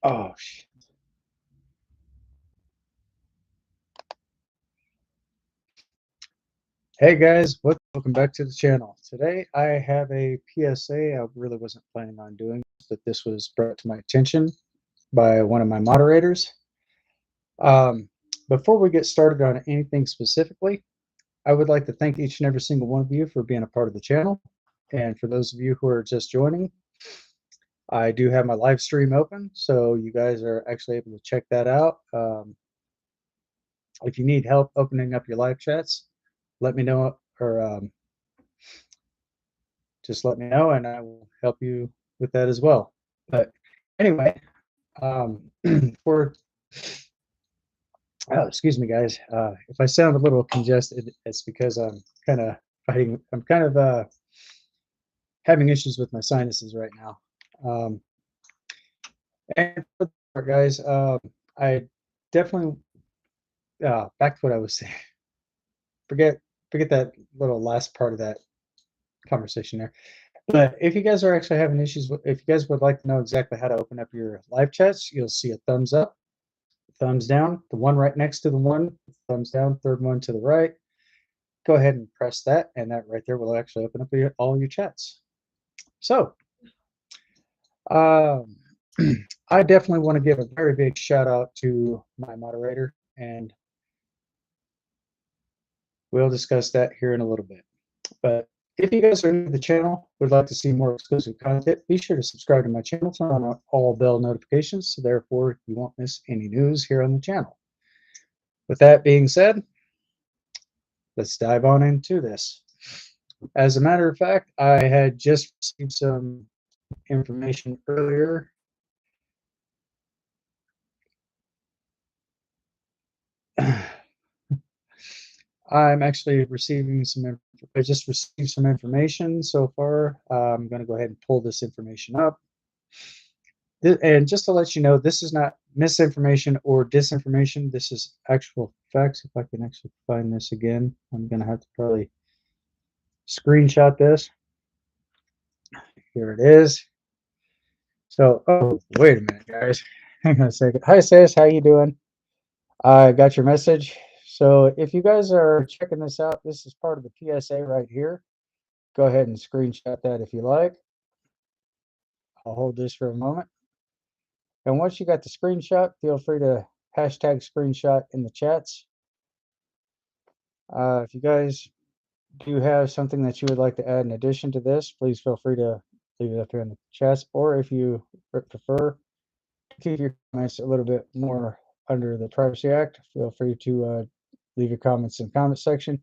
Oh, hey guys, welcome back to the channel. Today I have a PSA. I really wasn't planning on doing this, but this was brought to my attention by one of my moderators. Um, Before we get started on anything specifically, I would like to thank each and every single one of you for being a part of the channel. And for those of you who are just joining, I do have my live stream open, so you guys are actually able to check that out. If you need help opening up your live chats, let me know, or just let me know and I will help you with that as well. But anyway, for excuse me, guys, if I sound a little congested, it's because I'm kind of having issues with my sinuses right now. Um, and for the part, guys, I definitely back to what I was saying. Forget forget that little last part of that conversation there. But if you guys are actually having issues, if you guys would like to know exactly how to open up your live chats, you'll see a thumbs up, thumbs down, the one right next to the one, thumbs down, third one to the right. Go ahead and press that, and that right there will actually open up all your chats. So, um, I definitely want to give a very big shout out to my moderator, and we'll discuss that here in a little bit. But if you guys are new to the channel, would like to see more exclusive content, be sure to subscribe to my channel, turn on all bell notifications, so therefore you won't miss any news here on the channel. With that being said, let's dive on into this. As a matter of fact, I had just received some information earlier. I'm actually receiving some. I just received some information so far. I'm going to go ahead and pull this information up. And just to let you know, this is not misinformation or disinformation. This is actual facts. If I can actually find this again, I'm going to have to probably screenshot this. Here it is. So, oh, wait a minute, guys. Hang on a second. Hi, sis. How you doing? I got your message. So if you guys are checking this out, this is part of the PSA right here. Go ahead and screenshot that if you like. I'll hold this for a moment. And once you got the screenshot, feel free to hashtag screenshot in the chats. If you guys do have something that you would like to add in addition to this, please feel free to leave it up here in the chats. Or if you prefer to keep your comments a little bit more under the Privacy Act, feel free to leave your comments in the comment section.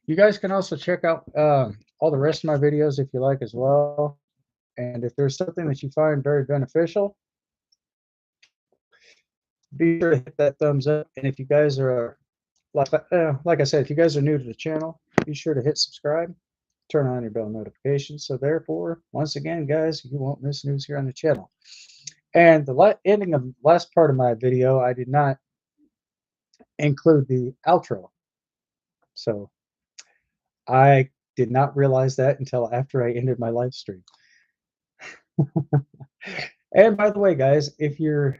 You guys can also check out all the rest of my videos if you like as well. And if there's something that you find very beneficial, be sure to hit that thumbs up. And if you guys are, like I said, if you guys are new to the channel, be sure to hit subscribe, turn on your bell notifications. So therefore, once again, guys, you won't miss news here on the channel. And the ending of the last part of my video, I did not include the outro. So I did not realize that until after I ended my live stream. And by the way, guys, if you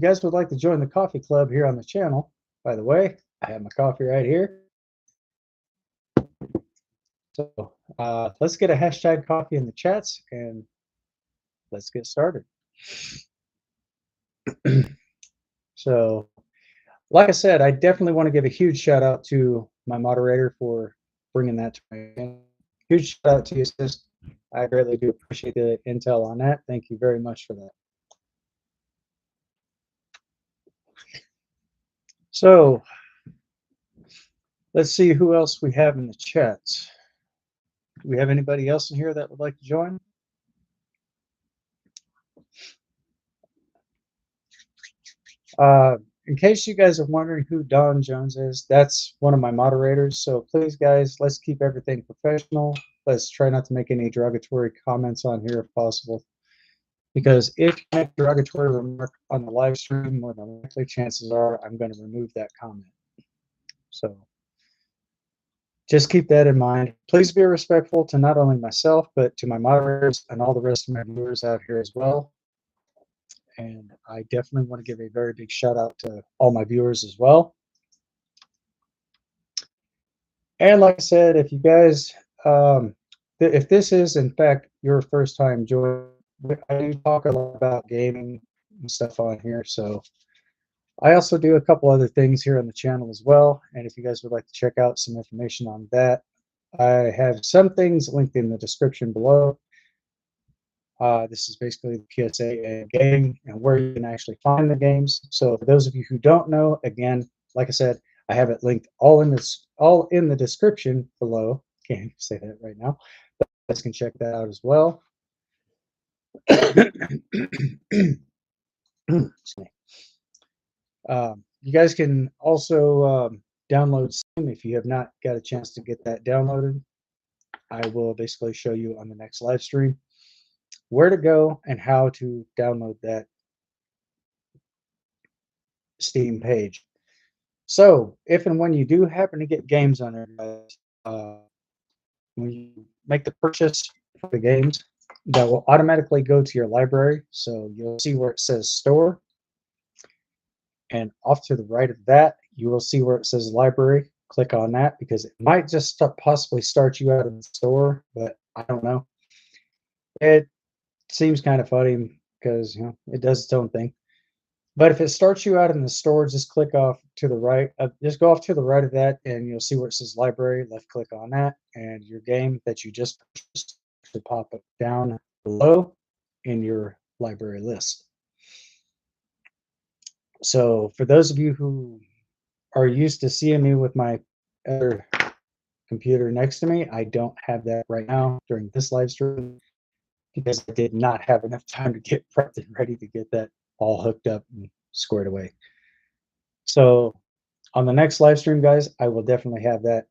guys would like to join the coffee club here on the channel, by the way, I have my coffee right here. So let's get a hashtag coffee in the chats and let's get started. So, like I said, I definitely want to give a huge shout out to my moderator for bringing that to my channel. Huge shout out to you, sis. I greatly do appreciate the intel on that. Thank you very much for that. So, let's see who else we have in the chats. Do we have anybody else in here that would like to join? In case you guys are wondering who Don Jones is, that's one of my moderators. So please, guys, let's keep everything professional. Let's try not to make any derogatory comments on here if possible. Because if you make a derogatory remark on the live stream, more than likely chances are I'm going to remove that comment. So just keep that in mind. Please be respectful to not only myself, but to my moderators and all the rest of my viewers out here as well. And I definitely want to give a very big shout out to all my viewers as well. And like I said, if you guys, if this is in fact your first time joining, I do talk a lot about gaming and stuff on here. So I also do a couple other things here on the channel as well. And if you guys would like to check out some information on that, I have some things linked in the description below. This is basically the PSA and gaming and where you can actually find the games. So for those of you who don't know, again, like I said, I have it linked all in the description below. Can't say that right now. But you guys can check that out as well. You guys can also download Steam if you have not got a chance to get that downloaded. I will basically show you on the next live stream where to go and how to download that Steam page. So if and when you do happen to get games on there, guys, when you make the purchase for the games, that will automatically go to your library. So you'll see where it says store. And off to the right of that, you will see where it says library. Click on that because it might just possibly start you out of the store, but I don't know. It seems kind of funny because it does its own thing. But if it starts you out in the store, just click off to the right. Just go off to the right of that, and you'll see where it says library. Left click on that, and your game that you just purchased should pop up down below in your library list. So for those of you who are used to seeing me with my other computer next to me, I don't have that right now during this live stream because I did not have enough time to get prepped and ready to get that all hooked up and squared away. So on the next live stream, guys, I will definitely have that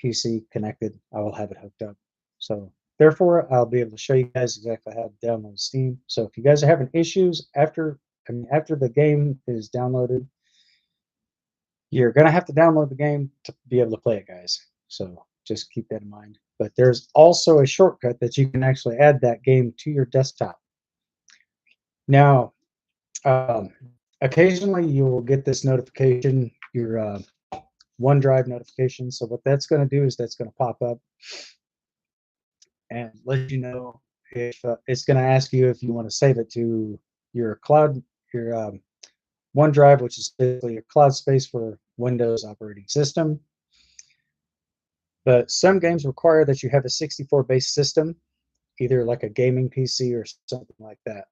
PC connected. I will have it hooked up. So therefore, I'll be able to show you guys exactly how to download Steam. So if you guys are having issues after the game is downloaded, you're gonna have to download the game to be able to play it, guys. So just keep that in mind. But there's also a shortcut that you can actually add that game to your desktop. Now, occasionally you will get this notification, your OneDrive notification. So what that's going to do is that's going to pop up and let you know if it's going to ask you if you want to save it to your cloud, your OneDrive, which is basically a cloud space for Windows operating system. But some games require that you have a 64-base system, either like a gaming PC or something like that.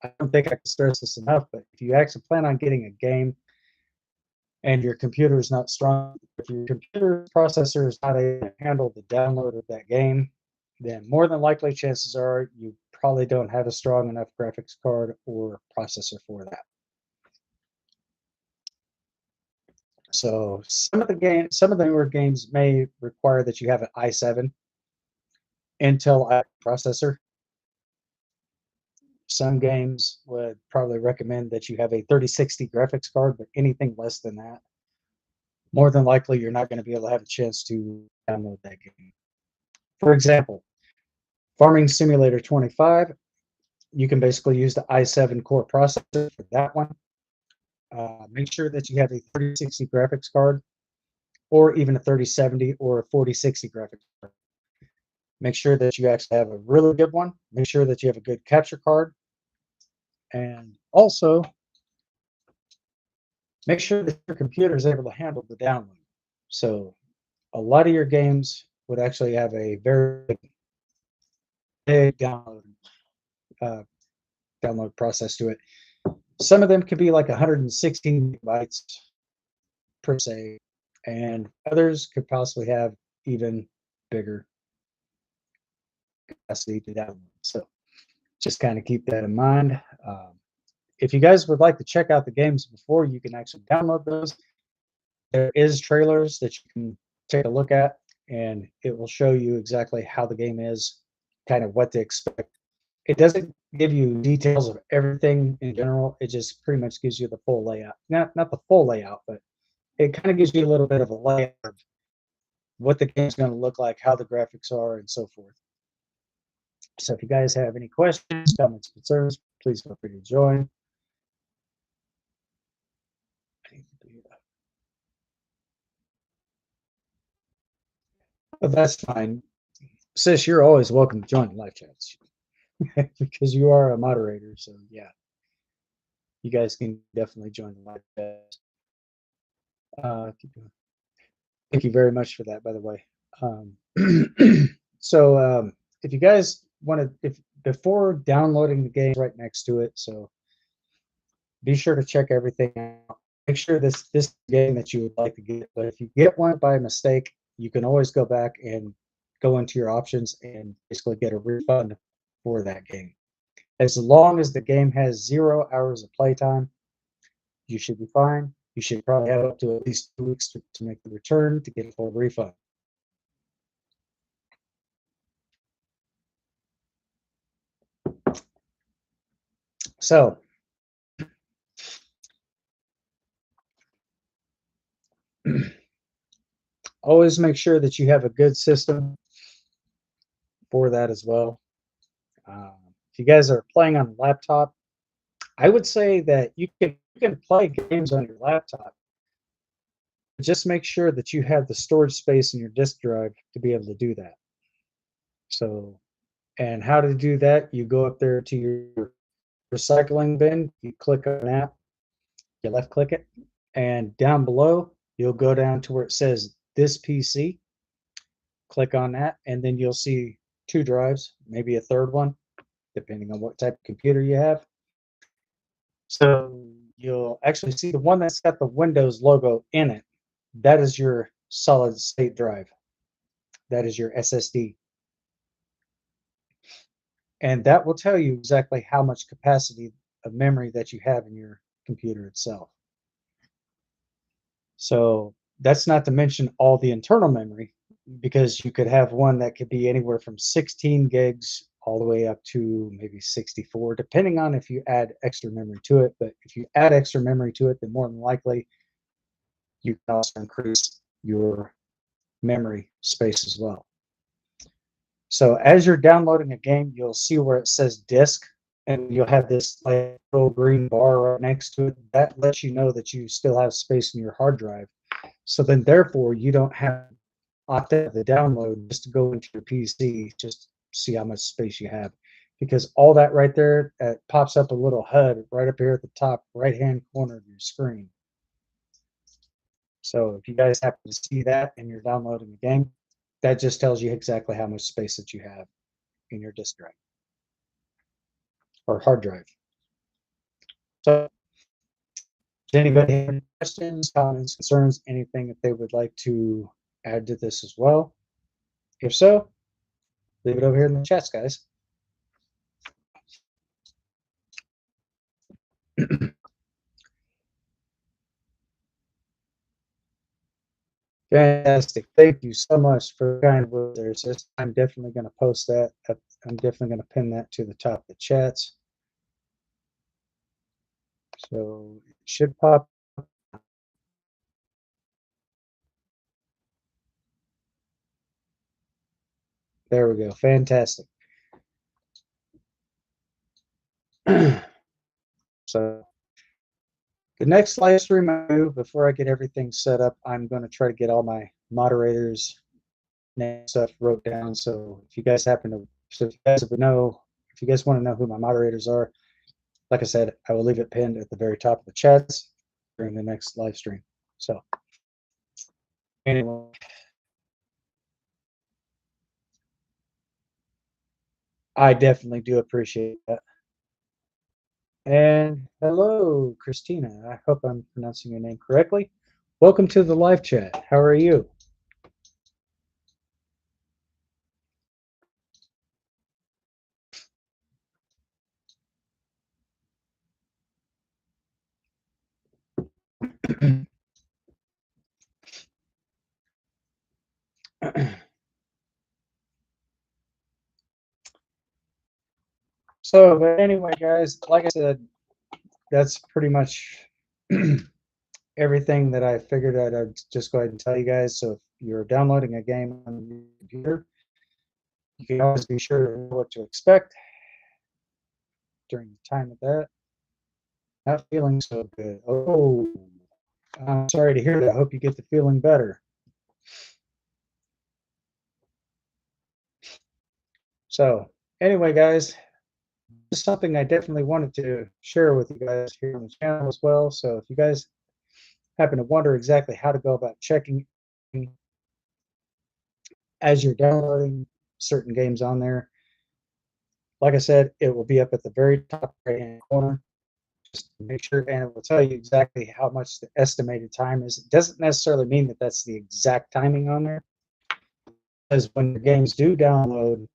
I don't think I can stress this enough, but if you actually plan on getting a game and your computer is not strong, if your computer processor is not able to handle the download of that game, then more than likely chances are you probably don't have a strong enough graphics card or processor for that. So some of the newer games may require that you have an i7 Intel processor. Some games would probably recommend that you have a 3060 graphics card, but anything less than that, more than likely you're not going to be able to have a chance to download that game. For example, Farming Simulator 25, you can basically use the i7 core processor for that one. Make sure that you have a 3060 graphics card or even a 3070 or a 4060 graphics card. Make sure that you actually have a really good one. Make sure that you have a good capture card. And also, make sure that your computer is able to handle the download. So a lot of your games would actually have a very big download process to it. Some of them could be like 116 bytes per se, and others could possibly have even bigger capacity to download. So just kind of keep that in mind. If you guys would like to check out the games before you can actually download those, there is trailers that you can take a look at, and it will show you exactly how the game is, kind of what to expect. It doesn't give you details of everything in general. It just pretty much gives you the full layout. Not the full layout, but it kind of gives you a little bit of a layout of what the game's going to look like, how the graphics are, and so forth. So if you guys have any questions, comments, concerns, please feel free to join. But that's fine. Sis, you're always welcome to join the live chats because you are a moderator. So yeah, you guys can definitely join the live chat. Thank you very much for that, by the way. Um, so if you guys want to, if before downloading the game, right next to it, so be sure to check everything out. Make sure this game that you would like to get, but if you get one by mistake, you can always go back and go into your options and basically get a refund for that game. As long as the game has 0 hours of playtime, you should be fine. You should probably have up to at least 2 weeks to make the return to get a full refund. So always make sure that you have a good system for that as well. If you guys are playing on a laptop, I would say that you can play games on your laptop. Just make sure that you have the storage space in your disk drive to be able to do that. So, and how to do that, you go up there to your recycling bin, you click on that, you left click it, and down below, you'll go down to where it says this PC, click on that, and then you'll see 2 drives, maybe a third one, depending on what type of computer you have. So you'll actually see the one that's got the Windows logo in it. That is your solid state drive. That is your SSD. And that will tell you exactly how much capacity of memory that you have in your computer itself. So that's not to mention all the internal memory, because you could have one that could be anywhere from 16 gigs all the way up to maybe 64, depending on if you add extra memory to it. But if you add extra memory to it, then more than likely you can also increase your memory space as well. So as you're downloading a game, you'll see where it says disk, and you'll have this like little green bar right next to it. That lets you know that you still have space in your hard drive. So then therefore you don't have to opt out of the download just to go into your PC, just see how much space you have. Because all that right there, pops up a little HUD right up here at the top right hand corner of your screen. So if you guys happen to see that and you're downloading the game, that just tells you exactly how much space that you have in your disk drive or hard drive. So does anybody have any questions, comments, concerns, anything that they would like to add to this as well? If so, leave it over here in the chats, guys. Fantastic. Thank you so much for kind words there, sis. I'm definitely going to post that. I'm definitely going to pin that to the top of the chats. So it should pop. There we go. Fantastic. So the next live stream I do, before I get everything set up, I'm going to try to get all my moderators' name stuff wrote down. So if you guys happen to, so if you guys know, if you guys want to know who my moderators are, like I said, I will leave it pinned at the very top of the chats during the next live stream. So anyway, I definitely do appreciate that. And hello, Christina. I hope I'm pronouncing your name correctly. Welcome to the live chat. How are you? So, but anyway, guys, like I said, that's pretty much everything that I figured I'd just go ahead and tell you guys. So if you're downloading a game on your computer, You can always be sure to know what to expect during the time of that. Not feeling so good. Oh, I'm sorry to hear that. I hope you get the feeling better. So, anyway, guys, this is something I definitely wanted to share with you guys here on the channel as well. So, if you guys happen to wonder exactly how to go about checking as you're downloading certain games on there, like I said, it will be up at the very top right hand corner. Just make sure, and it will tell you exactly how much the estimated time is. It doesn't necessarily mean that that's the exact timing on there, because when the games do download,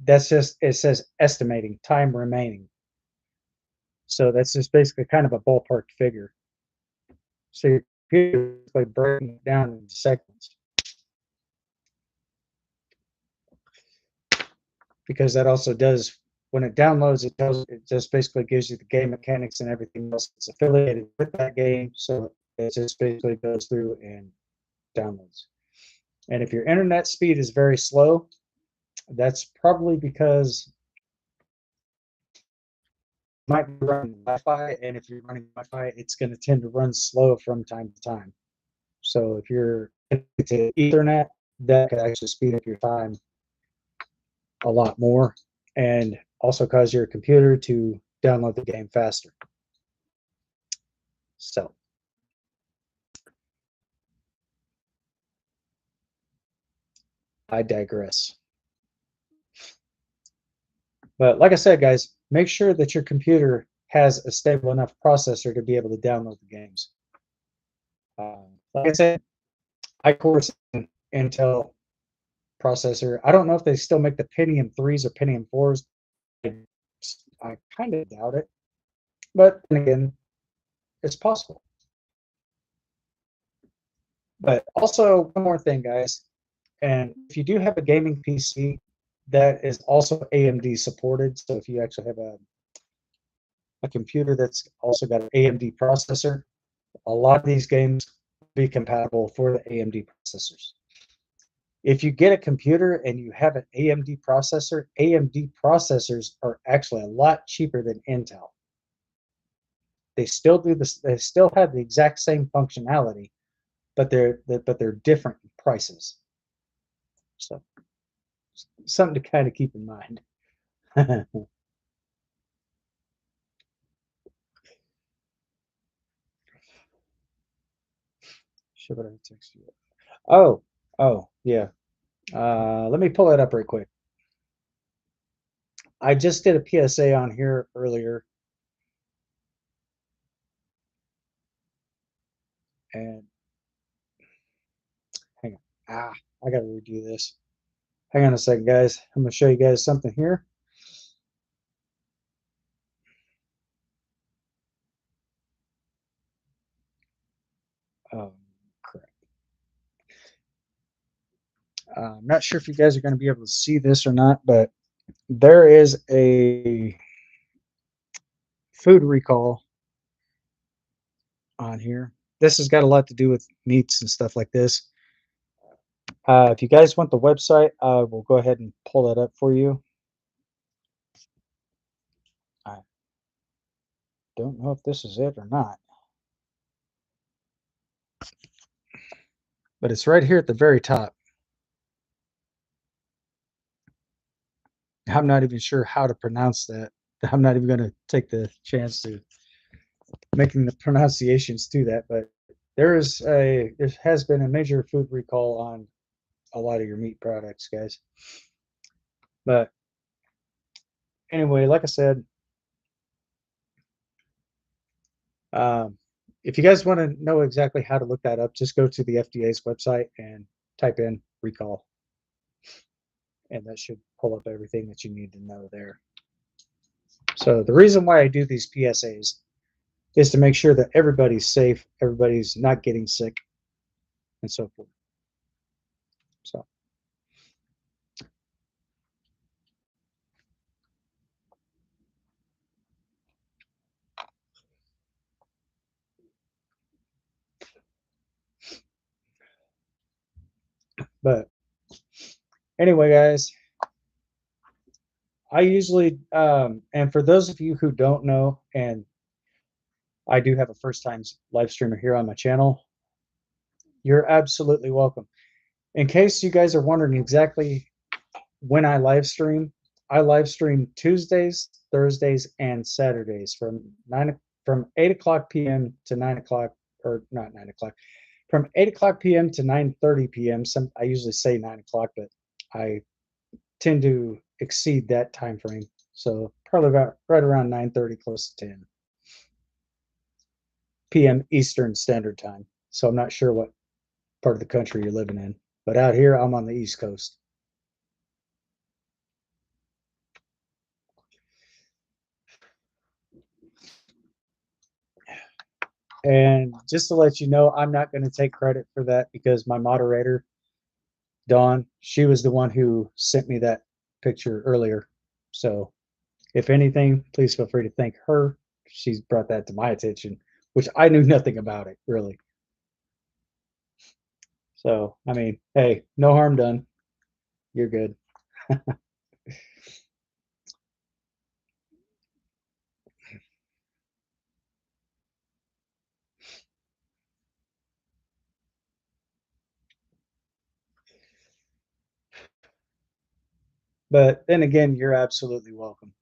that's just, it says estimating time remaining. So that's just basically kind of a ballpark figure. So you're basically breaking it down into segments, because that also does, when it downloads, it just basically gives you the game mechanics and everything else that's affiliated with that game. So it just basically goes through and downloads. And if your internet speed is very slow, that's probably because you might be running Wi-Fi, and if you're running Wi-Fi, it's going to tend to run slow from time to time. So if you're connected to Ethernet, that could actually speed up your time a lot more, and also cause your computer to download the game faster. So I digress. But like I said, guys, make sure that your computer has a stable enough processor to be able to download the games. Like I said, I course Intel processor. I don't know if they still make the Pentium 3s or Pentium 4s. I kind of doubt it. But then again, it's possible. But also, one more thing, guys. And if you do have a gaming PC, that is also AMD supported. So if you actually have a computer that's also got an AMD processor, a lot of these games will be compatible for the AMD processors. If you get a computer and you have an AMD processors are actually a lot cheaper than Intel. They still do this, they still have the exact same functionality, but they're different prices. So something to kind of keep in mind. Should I text you? Oh, oh, yeah. Let me pull it up right quick. I just did a PSA on here earlier, and hang on. I gotta redo this. Hang on a second, guys. I'm gonna show you guys something here. Oh, crap. I'm not sure if you guys are going to be able to see this or not, but there is a food recall on here. This has got a lot to do with meats and stuff like this. If you guys want the website, I will go ahead and pull that up for you. I don't know if this is it or not, but it's right here at the very top. I'm not even sure how to pronounce that. I'm not even going to take the chance to making the pronunciations to that, but there has been a major food recall on a lot of your meat products, guys. But anyway, like I said, um, if you guys want to know exactly how to look that up, just go to the FDA's website and type in recall, and that should pull up everything that you need to know there. So the reason why I do these PSAs is to make sure that everybody's safe, everybody's not getting sick, and so forth. So, but anyway, guys, I usually, and for those of you who don't know, and I do have a first time live streamer here on my channel, you're absolutely welcome. In case you guys are wondering exactly when I live stream Tuesdays, Thursdays, and Saturdays from 8 o'clock p.m. to 9 o'clock, or not 9 o'clock, from 8 o'clock p.m. to 9:30 p.m. Some I usually say 9 o'clock, but I tend to exceed that time frame. So probably about right around 9:30, close to 10 p.m. Eastern Standard Time. So I'm not sure what part of the country you're living in, but out here I'm on the East Coast. And just to let you know, I'm not going to take credit for that because my moderator, Dawn, she was the one who sent me that picture earlier. So if anything, please feel free to thank her. She's brought that to my attention, which I knew nothing about it, really. So, I mean, hey, no harm done. You're good. But then again, you're absolutely welcome.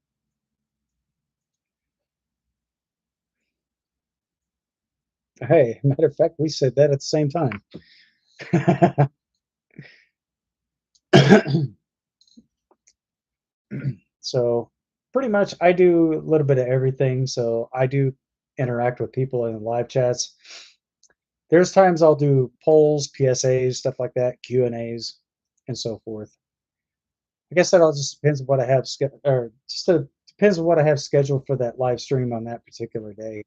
Hey, matter of fact, we said that at the same time. So pretty much I do a little bit of everything. So I do interact with people in live chats. There's times I'll do polls, PSAs, stuff like that, Q&As, and so forth. I guess that all just depends on what I have or just depends on what I have scheduled for that live stream on that particular day.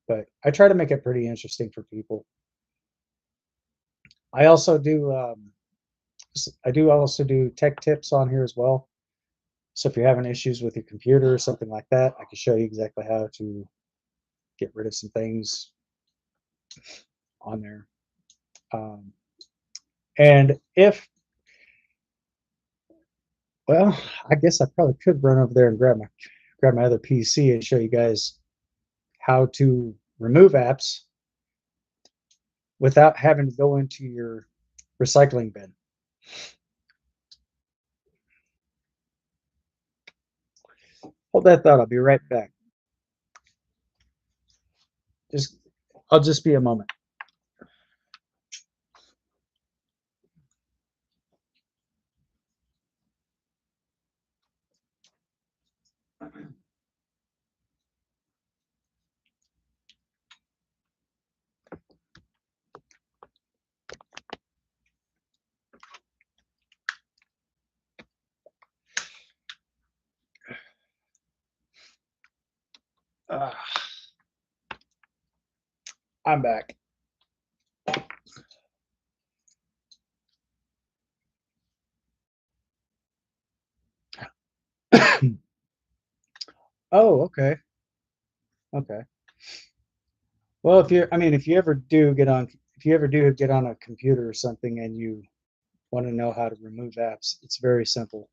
But I try to make it pretty interesting for people. I also do tech tips on here as well. So if you're having issues with your computer or something like that, I can show you exactly how to get rid of some things on there. Um, and if, well, I guess I probably could run over there and grab my other PC and show you guys how to remove apps without having to go into your recycling bin. Hold that thought. I'll be right back. Just, I'll just be a moment. Uh, I'm back. Oh, okay. Okay. Well, if you ever do get on a computer or something and you want to know how to remove apps, it's very simple.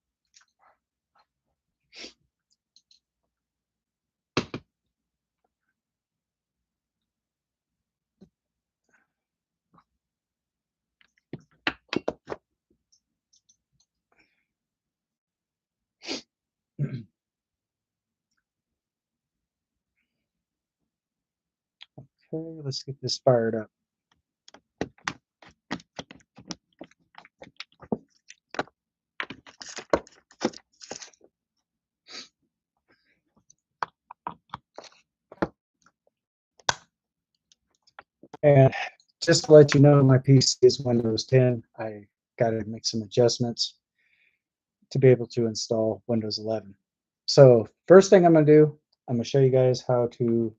Okay, let's get this fired up. And just to let you know, my PC is Windows 10. I got to make some adjustments to be able to install Windows 11. So first thing I'm going to do, I'm going to show you guys how to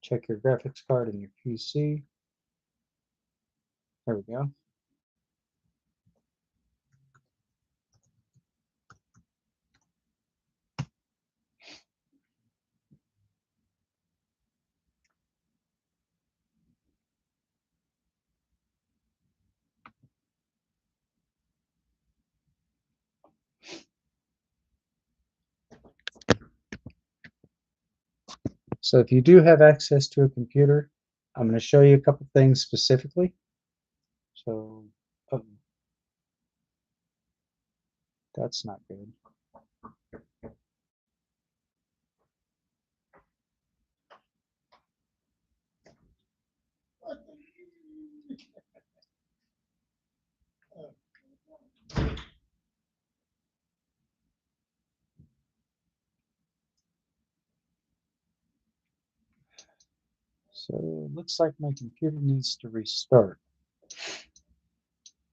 check your graphics card in your PC. There we go. So if you do have access to a computer, I'm going to show you a couple things specifically. So that's not good. So it looks like my computer needs to restart.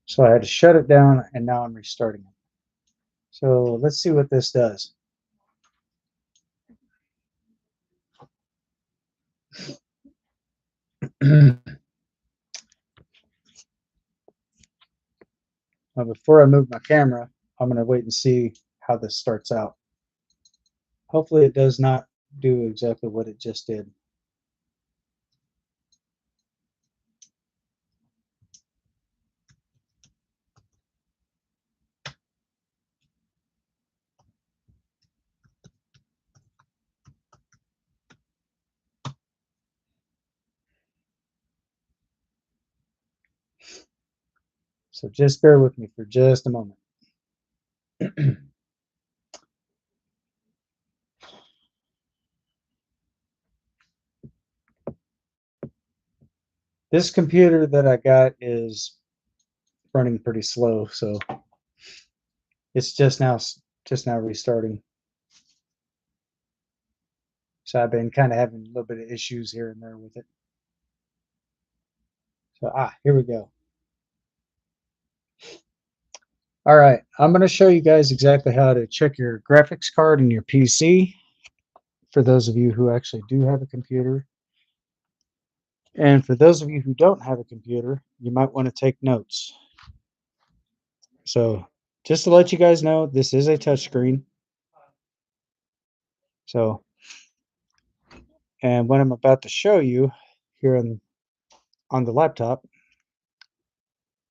So I had to shut it down and now I'm restarting it. So let's see what this does. Now before I move my camera, I'm going to wait and see how this starts out. Hopefully it does not do exactly what it just did. So just bear with me for just a moment. This computer that I got is running pretty slow, so it's just now restarting. So I've been kind of having a little bit of issues here and there with it. So here we go. All right, I'm going to show you guys exactly how to check your graphics card in your PC for those of you who actually do have a computer. And for those of you who don't have a computer, you might want to take notes. So just to let you guys know, this is a touchscreen. So, and what I'm about to show you here on the laptop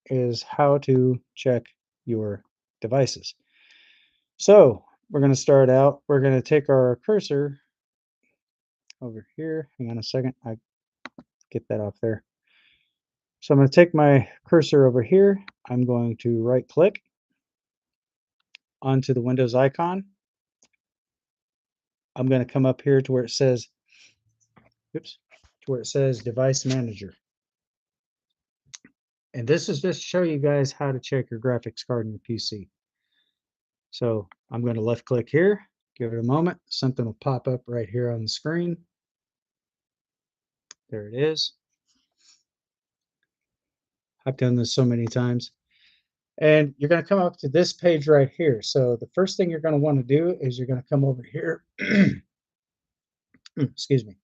is how to check your devices. So we're going to start out. We're going to take our cursor over here. Hang on a second. I get that off there. So I'm going to take my cursor over here. I'm going to right click onto the Windows icon. I'm going to come up here to where it says, Device Manager. And this is just to show you guys how to check your graphics card in your PC. So I'm going to left click here, give it a moment. Something will pop up right here on the screen. There it is. I've done this so many times. And you're going to come up to this page right here. So the first thing you're going to want to do is you're going to come over here. Excuse me.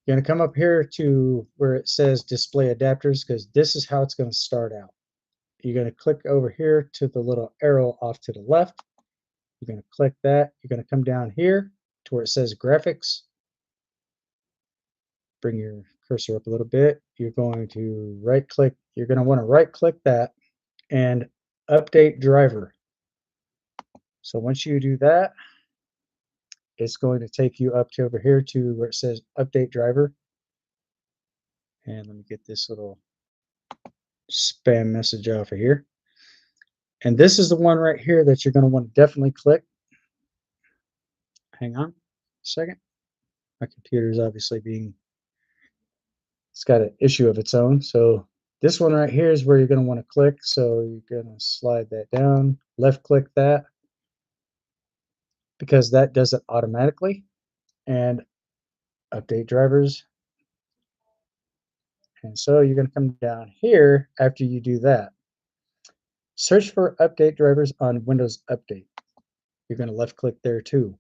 You're going to come up here to where it says display adapters, because this is how it's going to start out. You're going to click over here to the little arrow off to the left. You're going to click that. You're going to come down here to where it says graphics. Bring your cursor up a little bit. You're going to right click. You're going to want to right click that and update driver. So once you do that, it's going to take you up to over here to where it says update driver. And let me get this little spam message off of here. And this is the one right here that you're going to want to definitely click. Hang on a second. My computer is obviously it's got an issue of its own. So this one right here is where you're going to want to click. So you're going to slide that down, left click that, because that does it automatically. And update drivers. And so you're going to come down here after you do that. Search for update drivers on Windows Update. You're going to left click there too.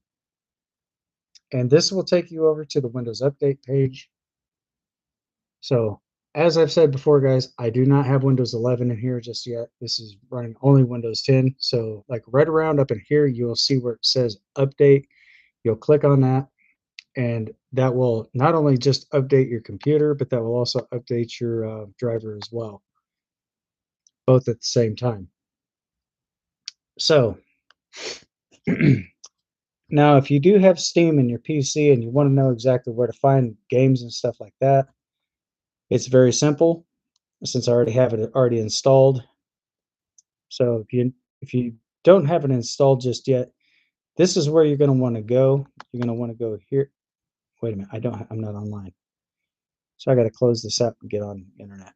And this will take you over to the Windows Update page. So as I've said before, guys, I do not have Windows 11 in here just yet. This is running only Windows 10. So like right around up in here, you'll see where it says update. You'll click on that, and that will not only just update your computer, but that will also update your driver as well, both at the same time. So Now, if you do have Steam in your PC and you want to know exactly where to find games and stuff like that, it's very simple since I already have it already installed. So if you don't have it installed just yet, this is where you're going to want to go. You're going to want to go here. Wait a minute, I'm not online. So I got to close this up and get on the internet.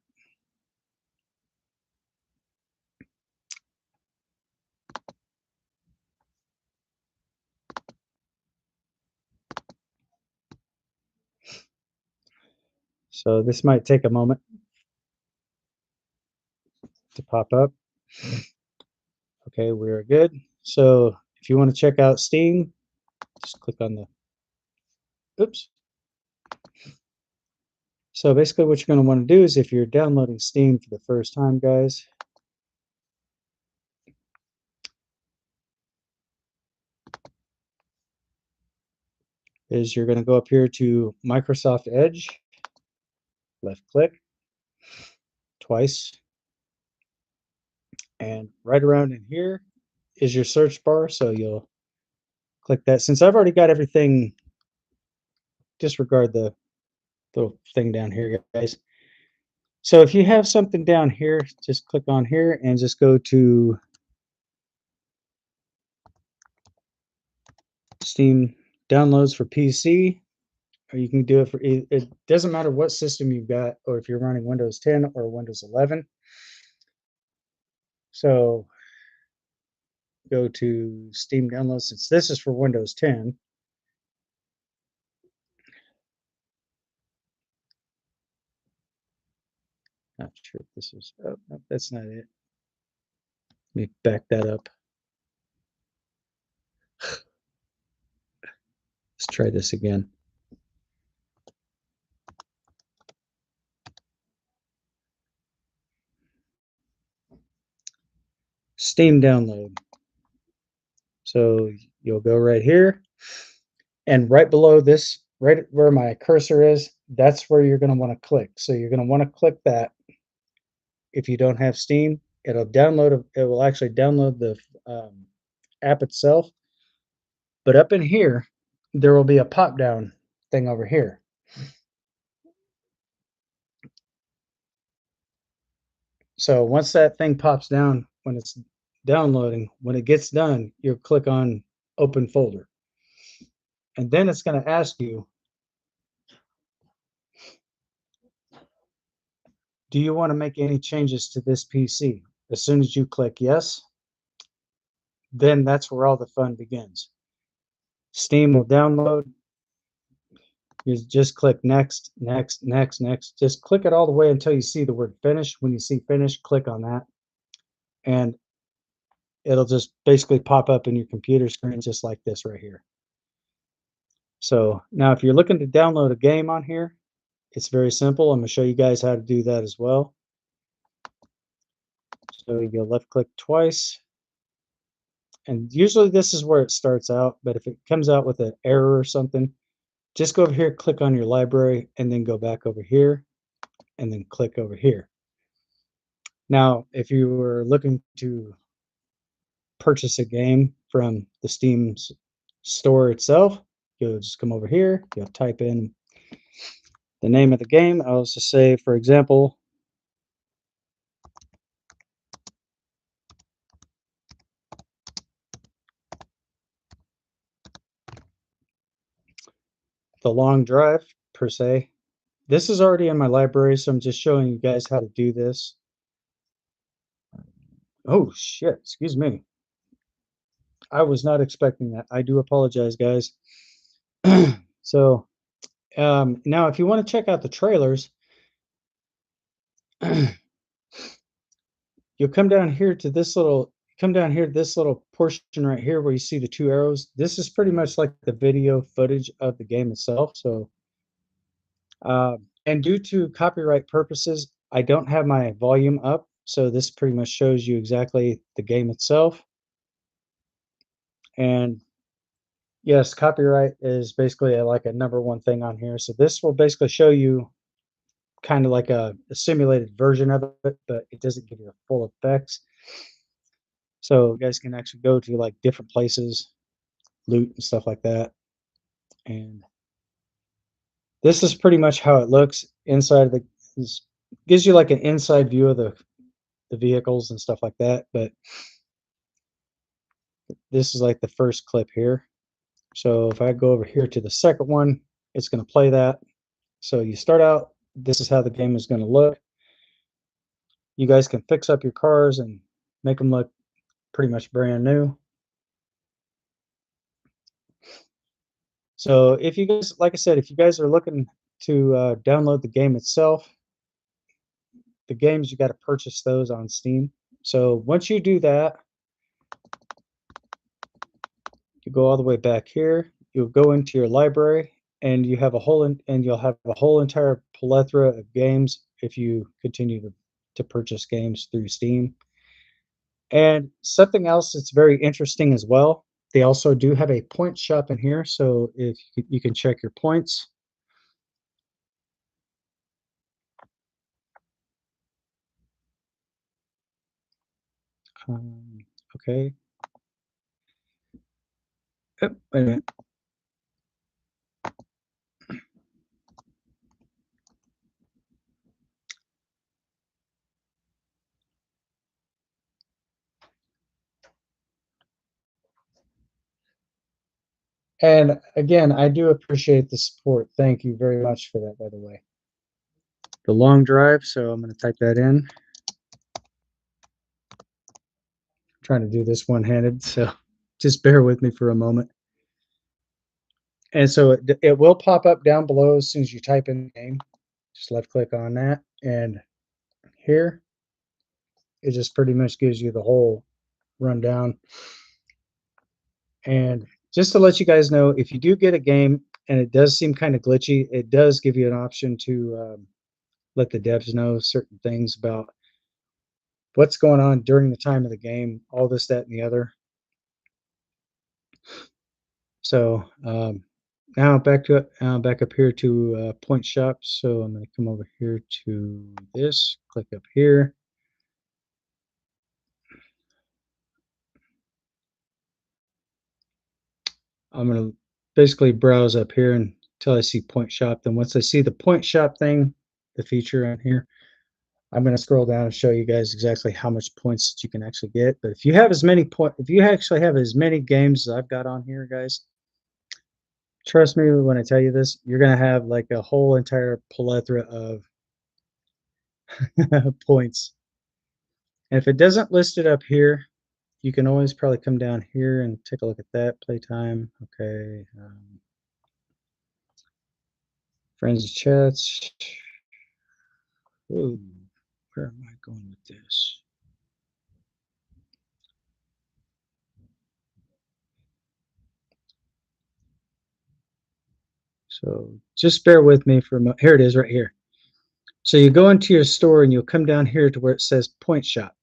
So this might take a moment to pop up. Okay, we're good. So if you want to check out Steam, just click on the, oops. So basically what you're going to want to do is if you're downloading Steam for the first time, guys, is you're going to go up here to Microsoft Edge, left click twice, and right around in here is your search bar. So you'll click that. Since I've already got everything, disregard the little thing down here, guys. So if you have something down here, just click on here and just go to Steam downloads for PC, or you can do it for, it doesn't matter what system you've got, or if you're running Windows 10 or Windows 11. So go to Steam downloads, since this is for Windows 10. Not sure if this is, oh, no, that's not it. Let me back that up. Let's try this again. Steam download. So you'll go right here, and right below this, right where my cursor is, that's where you're going to want to click. So you're going to want to click that. If you don't have Steam, it'll download. It will actually download the app itself. But up in here, there will be a pop down thing over here. So once that thing pops down, when it's downloading, when it gets done, you'll click on open folder. And then it's going to ask you, do you want to make any changes to this PC? As soon as you click yes, then that's where all the fun begins. Steam will download. You just click next, next, next, next. Just click it all the way until you see the word finish. When you see finish, click on that. And it'll just basically pop up in your computer screen just like this right here. So now if you're looking to download a game on here, it's very simple. I'm going to show you guys how to do that as well. So you go left click twice. And usually this is where it starts out, but if it comes out with an error or something, just go over here, click on your library, and then go back over here, and then click over here. Now, if you were looking to purchase a game from the Steam store itself, you'll just come over here, you'll type in the name of the game. I'll just say, for example, The Long Drive, per se. This is already in my library, so I'm just showing you guys how to do this. Oh, shit, excuse me. I was not expecting that. I do apologize, guys. So now if you want to check out the trailers, you'll come down here to this little portion right here where you see the two arrows. This is pretty much like the video footage of the game itself. So and due to copyright purposes, I don't have my volume up, so this pretty much shows you exactly the game itself. And yes, copyright is basically like a #1 thing on here. So this will basically show you kind of like a simulated version of it, but it doesn't give you the full effects. So you guys can actually go to like different places, loot and stuff like that. And this is pretty much how it looks inside of the. This gives you like an inside view of the vehicles and stuff like that. But this is like the first clip here. So if I go over here to the second one, it's going to play that. So you start out, this is how the game is going to look. You guys can fix up your cars and make them look pretty much brand new. So if you guys, like I said, if you guys are looking to download the game itself, the games, you got to purchase those on Steam. So once you do that, you go all the way back here, you'll go into your library, and you have a whole and you'll have a whole entire plethora of games if you continue to purchase games through Steam. And something else that's very interesting as well, they also do have a point shop in here, so if you can check your points. Okay. Wait a minute. And again, I do appreciate the support. Thank you very much for that, by the way. The long drive, so I'm going to type that in. I'm trying to do this one-handed, so just bear with me for a moment. And so it will pop up down below as soon as you type in the name. Just left click on that, and here it just pretty much gives you the whole rundown. And just to let you guys know, if you do get a game and it does seem kind of glitchy, it does give you an option to let the devs know certain things about what's going on during the time of the game, all this, that, and the other. So now back up here to point shops. So I'm going to come over here to this, click up here. I'm going to basically browse up here until I see point shop. Then once I see the point shop thing, the feature on here, I'm going to scroll down and show you guys exactly how much points that you can actually get. But if you have as many if you actually have as many games as I've got on here, guys, trust me when I tell you this, you're going to have like a whole entire plethora of points. And if it doesn't list it up here, you can always probably come down here and take a look at that. Playtime. Okay. Friends and chats. Ooh, where am I going with this? So just bear with me for a moment. Here it is right here. So you go into your store and you'll come down here to where it says point shop.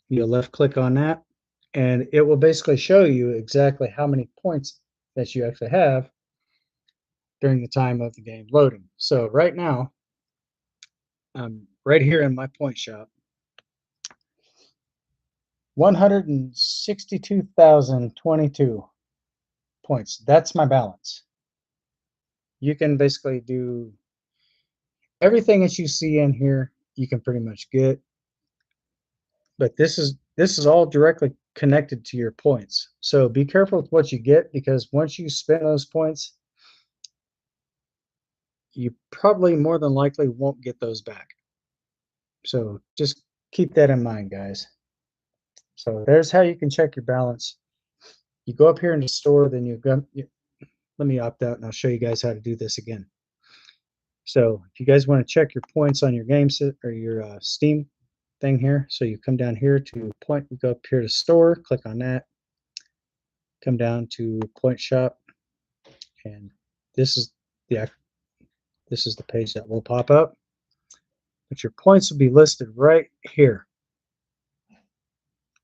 You'll left click on that and it will basically show you exactly how many points that you actually have during the time of the game loading. So right now, I'm right here in my point shop. 162,022 points. That's my balance. You can basically do everything that you see in here, you can pretty much get. But this is all directly connected to your points. So be careful with what you get, because once you spend those points, you probably more than likely won't get those back. So just keep that in mind, guys. So there's how you can check your balance. You go up here in the store, then let me opt out and I'll show you guys how to do this again. So if you guys want to check your points on your game set or your Steam thing here, so you come down here to point, you go up here to store, click on that, come down to point shop, and this is the page that will pop up. But your points will be listed right here.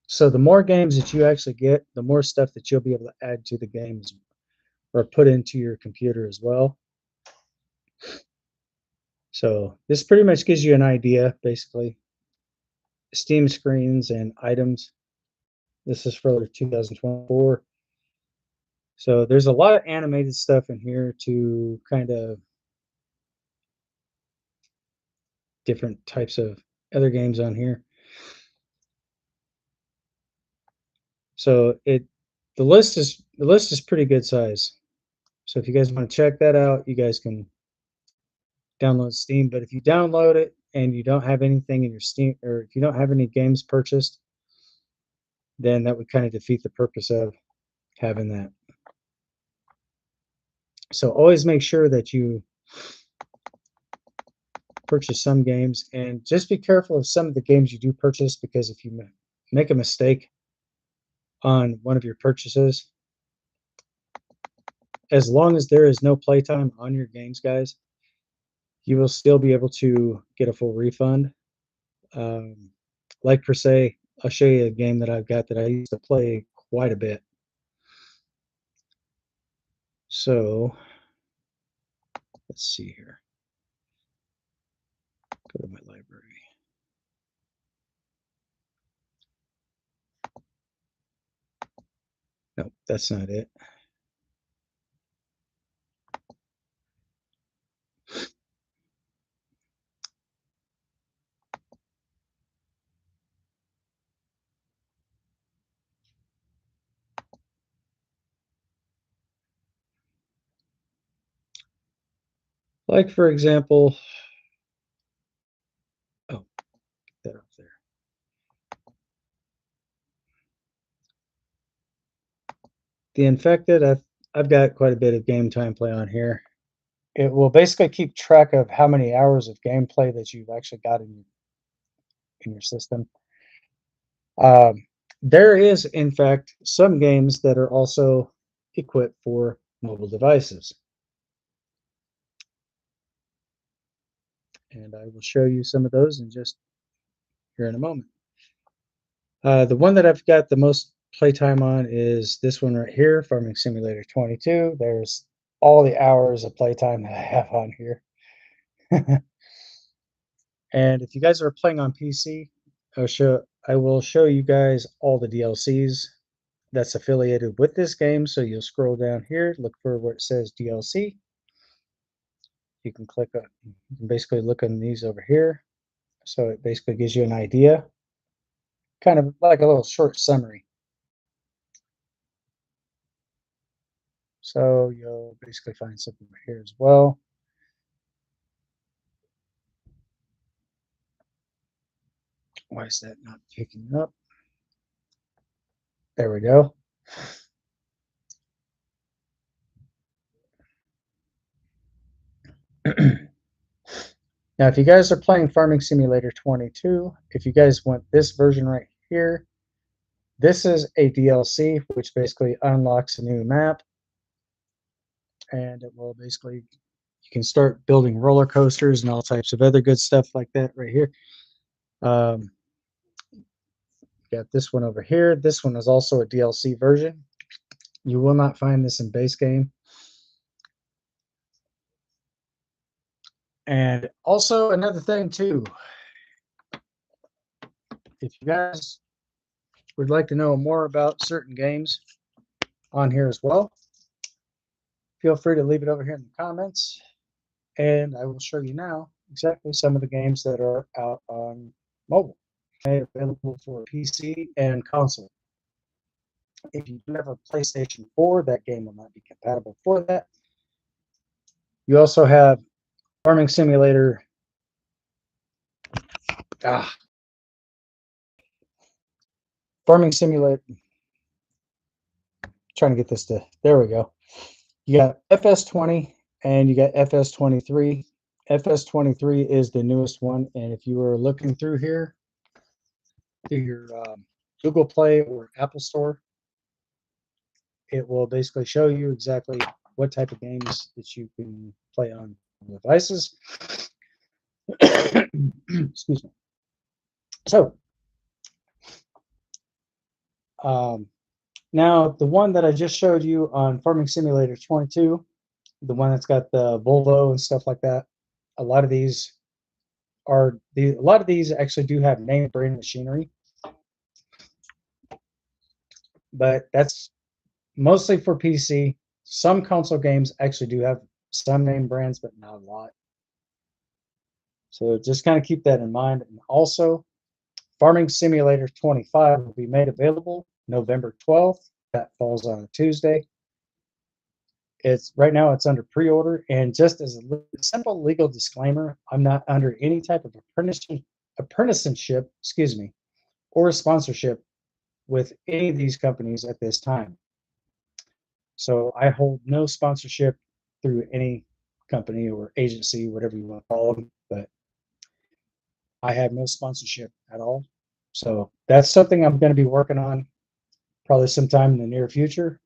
So the more games that you actually get, the more stuff that you'll be able to add to the games or put into your computer as well. So this pretty much gives you an idea, basically. Steam screens and items. This is for 2024. So there's a lot of animated stuff in here to kind of different types of other games on here. So the list is pretty good size. So if you guys want to check that out, you guys can download Steam. But if you download it and you don't have anything in your Steam, or if you don't have any games purchased, then that would kind of defeat the purpose of having that. So always make sure that you purchase some games, and just be careful of some of the games you do purchase, because if you make a mistake on one of your purchases, as long as there is no playtime on your games, guys, you will still be able to get a full refund. Like per se, I'll show you a game that I've got that I used to play quite a bit. So let's see here. Go to my library. No, that's not it. Like, for example, oh, get that up there. The Infected, I've got quite a bit of game time play on here. It will basically keep track of how many hours of gameplay that you've actually got in your system. There is, in fact, some games that are also equipped for mobile devices. And I will show you some of those in just here in a moment. The one that I've got the most playtime on is this one right here, Farming Simulator 22. There's all the hours of playtime that I have on here. And if you guys are playing on PC, I will show you guys all the DLCs that's affiliated with this game. So you'll scroll down here, look for where it says DLC. You can click on, you can basically look on these over here. So it basically gives you an idea, kind of like a little short summary. So you'll basically find something over here as well. Why is that not picking up? There we go. Now, if you guys are playing Farming Simulator 22, if you guys want this version right here, this is a DLC, which basically unlocks a new map. And it will basically, you can start building roller coasters and all types of other good stuff like that right here. Got this one over here. This one is also a DLC version. You will not find this in base game. And also another thing too, if you guys would like to know more about certain games on here as well, feel free to leave it over here in the comments, and I will show you now exactly some of the games that are out on mobile, made available for PC and console. If you do have a PlayStation 4, that game will not be compatible for that. You also have Farming Simulator. Farming Simulator. Trying to get this to, there we go. You got FS20 and you got FS23. FS23 is the newest one, and if you were looking through here, through your Google Play or Apple Store, it will basically show you exactly what type of games that you can play on devices. Excuse me. So, now the one that I just showed you on Farming Simulator 22, the one that's got the Volvo and stuff like that, a lot of these actually do have name brand machinery, but that's mostly for PC. Some console games actually do have some name brands, but not a lot. So just kind of keep that in mind. And also, Farming Simulator 25 will be made available November 12th. That falls on a Tuesday. It's right now it's under pre-order, and just as a simple legal disclaimer, I'm not under any type of apprenticeship, excuse me, or sponsorship with any of these companies at this time. So I hold no sponsorship through any company or agency, whatever you want to call them, but I have no sponsorship at all. So that's something I'm going to be working on probably sometime in the near future.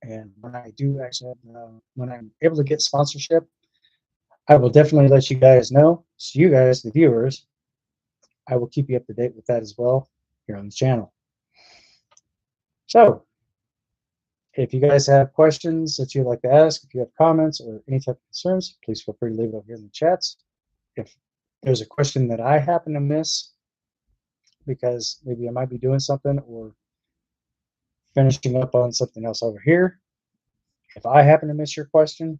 And when I do actually, when I'm able to get sponsorship, I will definitely let you guys know. So you guys, the viewers, I will keep you up to date with that as well here on the channel. So if you guys have questions that you'd like to ask, if you have comments or any type of concerns, please feel free to leave it over here in the chats. If there's a question that I happen to miss because maybe I might be doing something or finishing up on something else over here, if I happen to miss your question,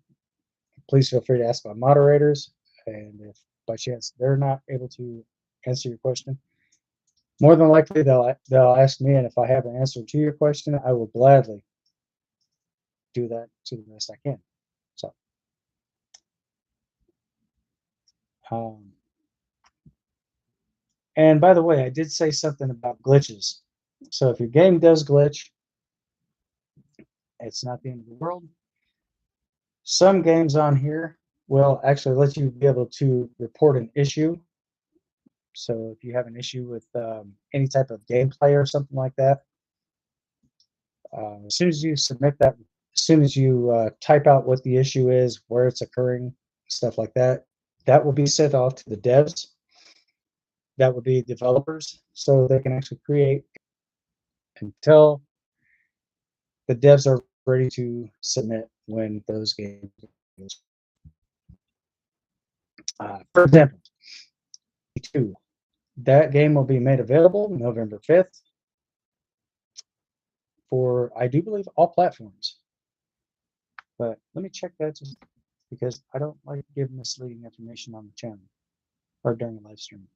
please feel free to ask my moderators. And if by chance they're not able to answer your question, more than likely they'll ask me, and if I have an answer to your question, I will gladly do that to the best I can. So, um, and by the way, I did say something about glitches. So if your game does glitch, it's not the end of the world. Some games on here will actually let you be able to report an issue. So if you have an issue with any type of gameplay or something like that, as soon as you submit that, as soon as you type out what the issue is, where it's occurring, stuff like that, that will be sent off to the devs. That would be developers, so they can actually create until the devs are ready to submit when those games. For example, 2, that game will be made available November 5th for, I do believe, all platforms. But let me check that just because I don't like to give misleading information on the channel or during a live stream.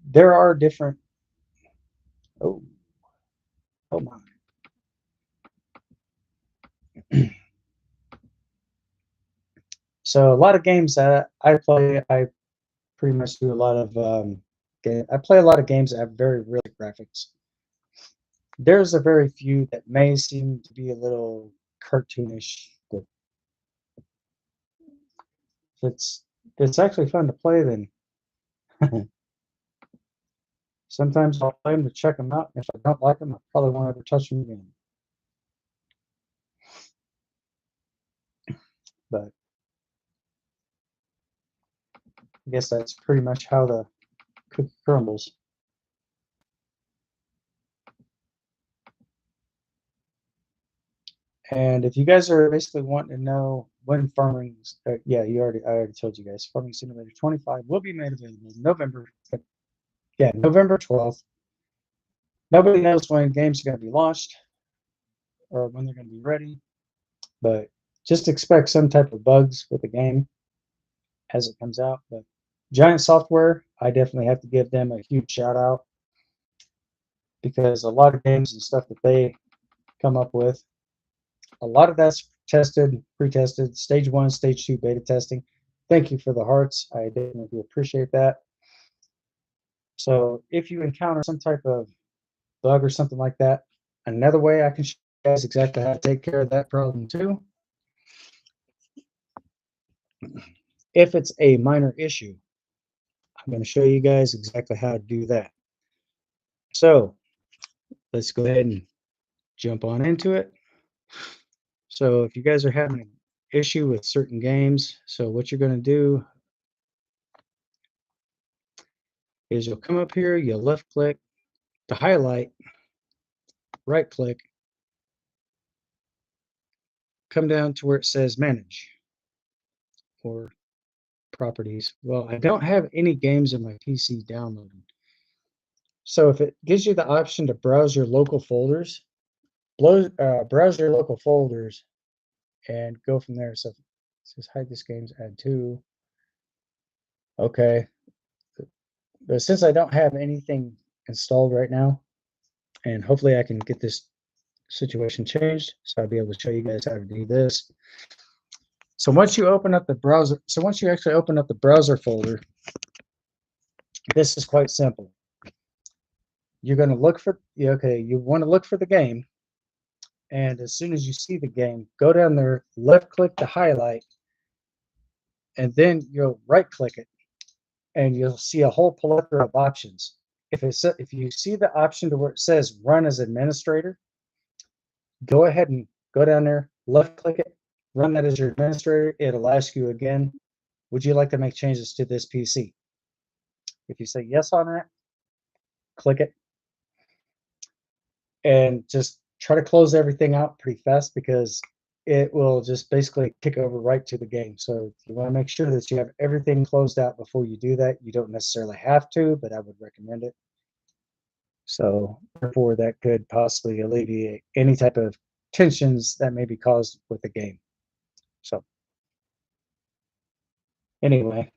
There are different. Oh, oh my. So a lot of games that I play, I pretty much do a lot of I play a lot of games that have very realistic graphics. There's a very few that may seem to be a little cartoonish, but if it's actually fun to play, then sometimes I'll play them to check them out. If I don't like them, I probably won't ever touch them again. But I guess that's pretty much how the cookie crumbles. And if you guys are basically wanting to know when farming, yeah, I already told you guys, Farming Simulator 25 will be made available November 12th. Nobody knows when games are going to be launched or when they're going to be ready, but just expect some type of bugs with the game as it comes out. But Giant Software, I definitely have to give them a huge shout out because a lot of games and stuff that they come up with, a lot of that's tested, pre-tested, stage 1, stage 2 beta testing. Thank you for the hearts. I definitely appreciate that. So if you encounter some type of bug or something like that, another way I can show you guys exactly how to take care of that problem too. If it's a minor issue, I'm going to show you guys exactly how to do that. So let's go ahead and jump on into it. So if you guys are having an issue with certain games, so what you're going to do is you'll come up here, you'll left click to highlight, right click, come down to where it says manage or properties. Well, I don't have any games in my PC downloaded. So if it gives you the option to browse your local folders, browse your local folders and go from there. So it says hide this games, add to. Okay. But since I don't have anything installed right now, and hopefully I can get this situation changed, so I'll be able to show you guys how to do this. So once you open up the browser, once you actually open up the browser folder, this is quite simple. You're going to look for, okay, you want to look for the game. And as soon as you see the game, go down there, left click the highlight, and then you'll right click it, and you'll see a whole plethora of options. If you see the option to where it says run as administrator, go ahead and go down there, left click it, run that as your administrator. It'll ask you again, would you like to make changes to this PC? If you say yes on that, click it, and just try to close everything out pretty fast, because it will just basically kick over right to the game. So you want to make sure that you have everything closed out before you do that. You don't necessarily have to, but I would recommend it. So therefore, that could possibly alleviate any type of tensions that may be caused with the game. So anyway,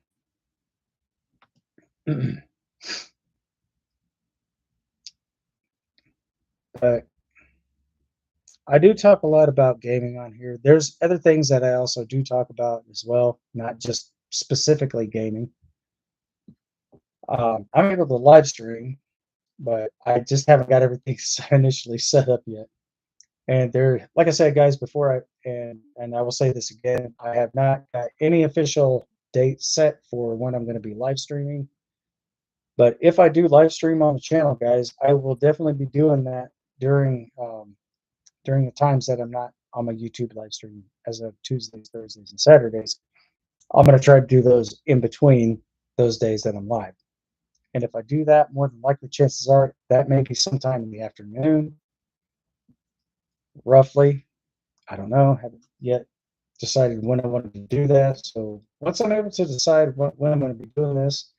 but I do talk a lot about gaming on here. There's other things that I also do talk about as well, not just specifically gaming. I'm able to live stream, but I just haven't got everything initially set up yet. And there, like I said, guys, before and I will say this again, I have not got any official date set for when I'm going to be live streaming. But if I do live stream on the channel, guys, I will definitely be doing that during the times that I'm not on my YouTube live stream, as of Tuesdays, Thursdays, and Saturdays. I'm going to try to do those in between those days that I'm live. And if I do that, more than likely, chances are that may be sometime in the afternoon, roughly. I don't know. Haven't yet decided when I wanted to do that. So once I'm able to decide when I'm going to be doing this,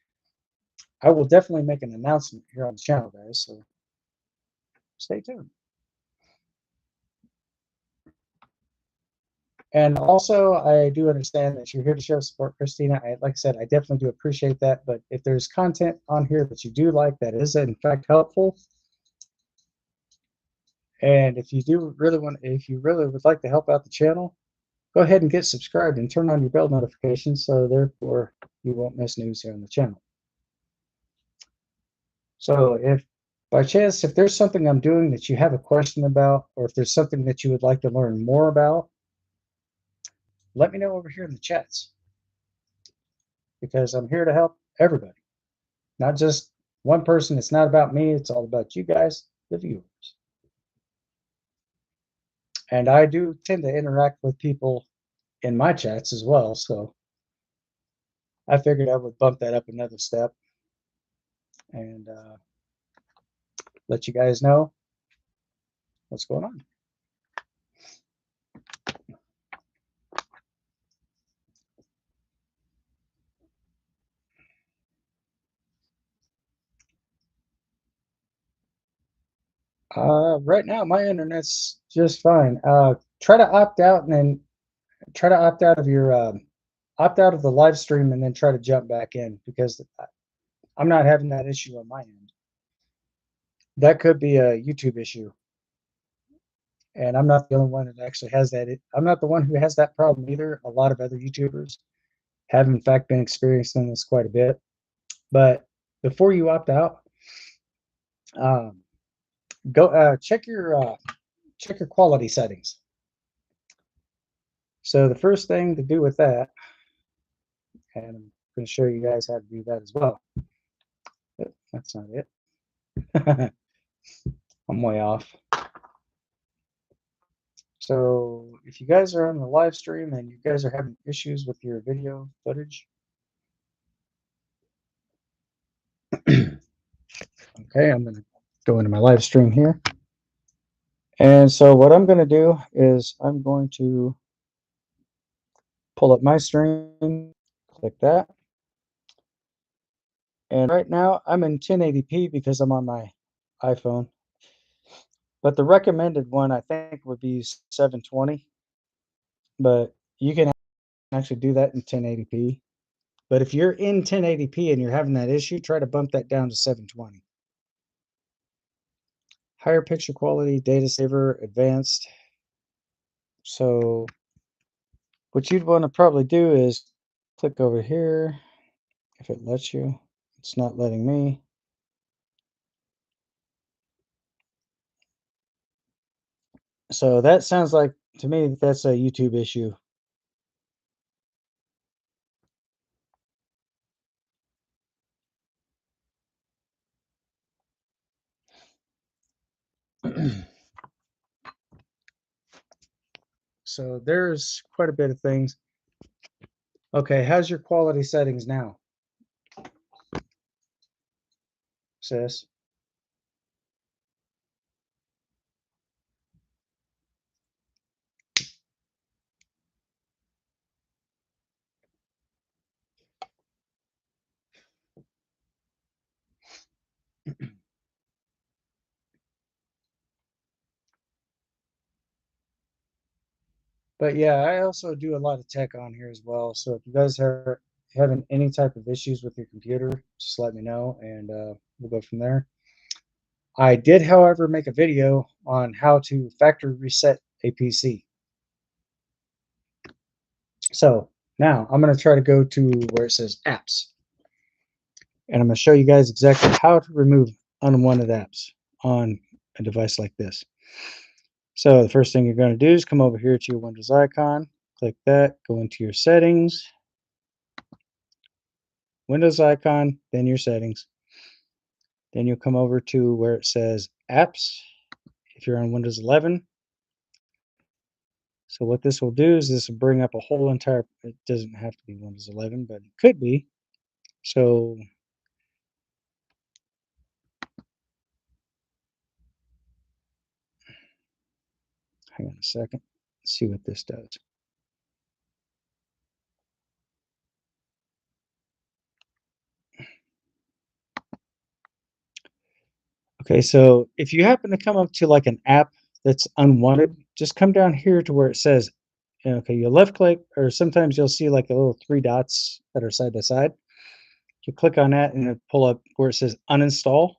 I will definitely make an announcement here on the channel, guys. So stay tuned. And also, I do understand that you're here to show support, Christina. Like I said, I definitely do appreciate that. But if there's content on here that you do like that is in fact helpful, and if you really would like to help out the channel, go ahead and get subscribed and turn on your bell notifications, so therefore you won't miss news here on the channel. So if by chance, if there's something I'm doing that you have a question about, or if there's something that you would like to learn more about, let me know over here in the chats, because I'm here to help everybody, not just one person. It's not about me. It's all about you guys, the viewers. And I do tend to interact with people in my chats as well. So I figured I would bump that up another step and let you guys know what's going on. Right now, my internet's just fine. Try to opt out, and then try to opt out of your opt out of the live stream, and then try to jump back in, because I'm not having that issue on my end. That could be a YouTube issue, and I'm not the only one that actually has that. I'm not the one who has that problem either. A lot of other YouTubers have, in fact, been experiencing this quite a bit. But before you opt out, go check your quality settings. So the first thing to do with that, and I'm going to show you guys how to do that as well. But that's not it. I'm way off. So if you guys are on the live stream and you guys are having issues with your video footage, okay, I'm going to go into my live stream here. And so what I'm going to do is I'm going to pull up my stream, click that. And right now I'm in 1080p because I'm on my iPhone. But the recommended one I think would be 720. But you can actually do that in 1080p. But if you're in 1080p and you're having that issue, try to bump that down to 720. Higher picture quality, data saver, advanced. So what you'd want to probably do is click over here if it lets you. It's not letting me. So that sounds like to me that's a YouTube issue. So there's quite a bit of things. Okay, how's your quality settings now, sis? But yeah, I also do a lot of tech on here as well. So if you guys are having any type of issues with your computer, just let me know and we'll go from there. I did, however, make a video on how to factory reset a PC. So now I'm going to try to go to where it says apps. And I'm going to show you guys exactly how to remove unwanted apps on a device like this. So the first thing you're going to do is come over here to your Windows icon, click that, go into your settings, Windows icon, then your settings. Then you'll come over to where it says apps if you're on Windows 11. So what this will do is this will bring up a whole entire, it doesn't have to be Windows 11, but it could be. So hang on a second, let's see what this does. Okay, so if you happen to come up to like an app that's unwanted, just come down here to where it says, okay, you left click, or sometimes you'll see like a little three dots that are side by side. You click on that and it'll pull up where it says uninstall.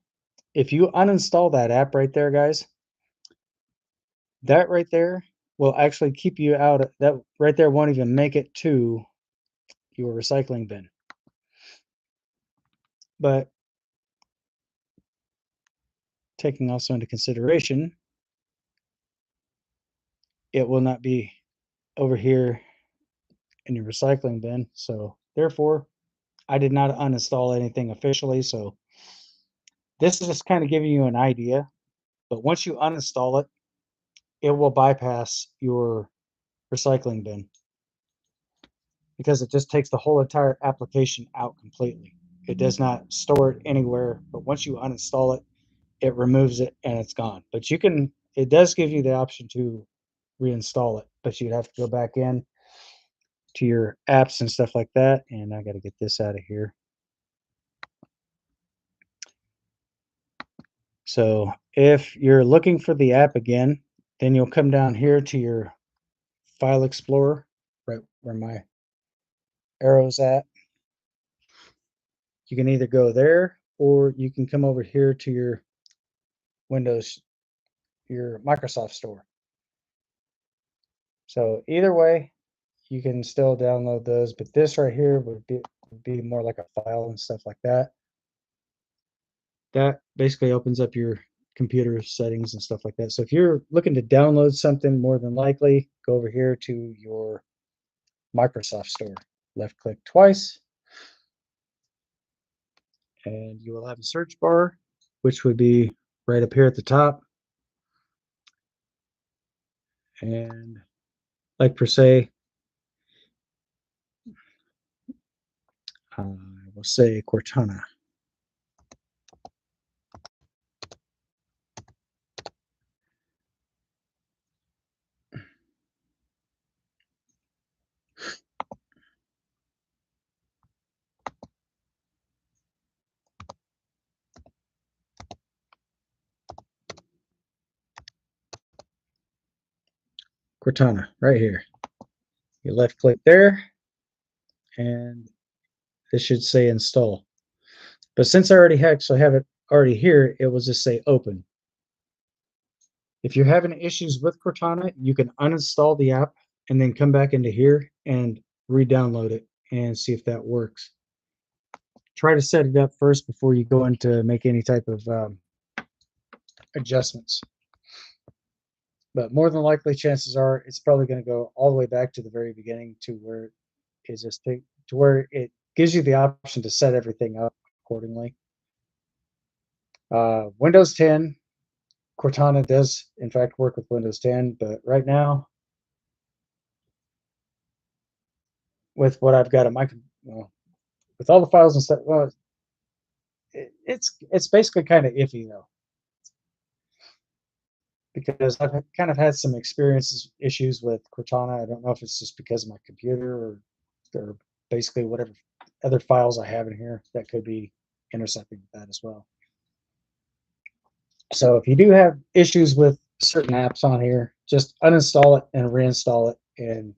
If you uninstall that app right there, guys, that right there will actually keep you out of that right there won't even make it to your recycling bin. But taking also into consideration, it will not be over here in your recycling bin. So therefore, I did not uninstall anything officially. So this is just kind of giving you an idea. But once you uninstall it, it will bypass your recycling bin because it just takes the whole entire application out completely. It does not store it anywhere, but once you uninstall it, it removes it and it's gone. But you can, it does give you the option to reinstall it, but you'd have to go back in to your apps and stuff like that. And I got to get this out of here. So if you're looking for the app again, then you'll come down here to your File Explorer, right where my arrow's at. You can either go there or you can come over here to your Windows, your Microsoft Store. So either way, you can still download those, but this right here would be more like a file and stuff like that. That basically opens up your computer settings and stuff like that. So if you're looking to download something, more than likely, go over here to your Microsoft Store. Left click twice, and you will have a search bar, which would be right up here at the top. And like per se, I will say Cortana. Cortana right here. You left click there, and it should say install. But since I already actually have it already here, it will just say open. If you're having issues with Cortana, you can uninstall the app and then come back into here and re-download it and see if that works. Try to set it up first before you go in to make any type of adjustments. But more than likely, chances are it's probably going to go all the way back to the very beginning to where it is just to where it gives you the option to set everything up accordingly. Windows 10, Cortana does in fact work with Windows 10, but right now, with what I've got on my, well, with all the files and stuff, well, it's basically kind of iffy though, because I've kind of had some issues with Cortana. I don't know if it's just because of my computer or basically whatever other files I have in here that could be intercepting with that as well. So if you do have issues with certain apps on here, just uninstall it and reinstall it and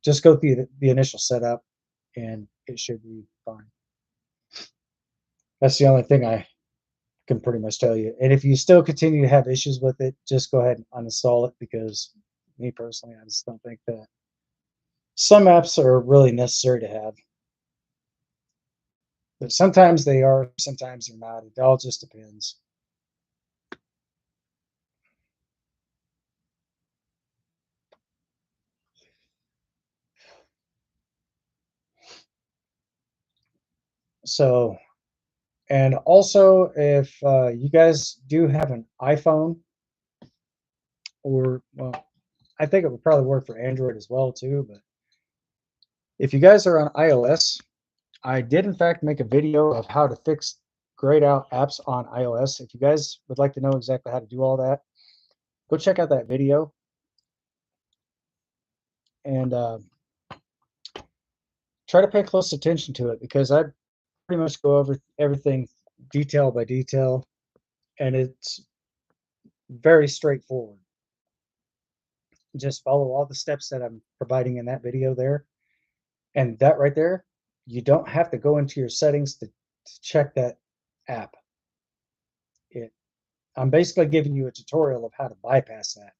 just go through the initial setup and it should be fine. That's the only thing I can pretty much tell you. And if you still continue to have issues with it, just go ahead and uninstall it, because me personally, I just don't think that some apps are really necessary to have. But sometimes they are, sometimes they're not. It all just depends. So, and also if you guys do have an iPhone, or, well, I think it would probably work for Android as well too, but if you guys are on iOS, I did in fact make a video of how to fix grayed out apps on iOS. If you guys would like to know exactly how to do all that, go check out that video and try to pay close attention to it, because I pretty much go over everything detail by detail, and it's very straightforward. Just follow all the steps that I'm providing in that video there. And that right there, you don't have to go into your settings to check that app. I'm basically giving you a tutorial of how to bypass that.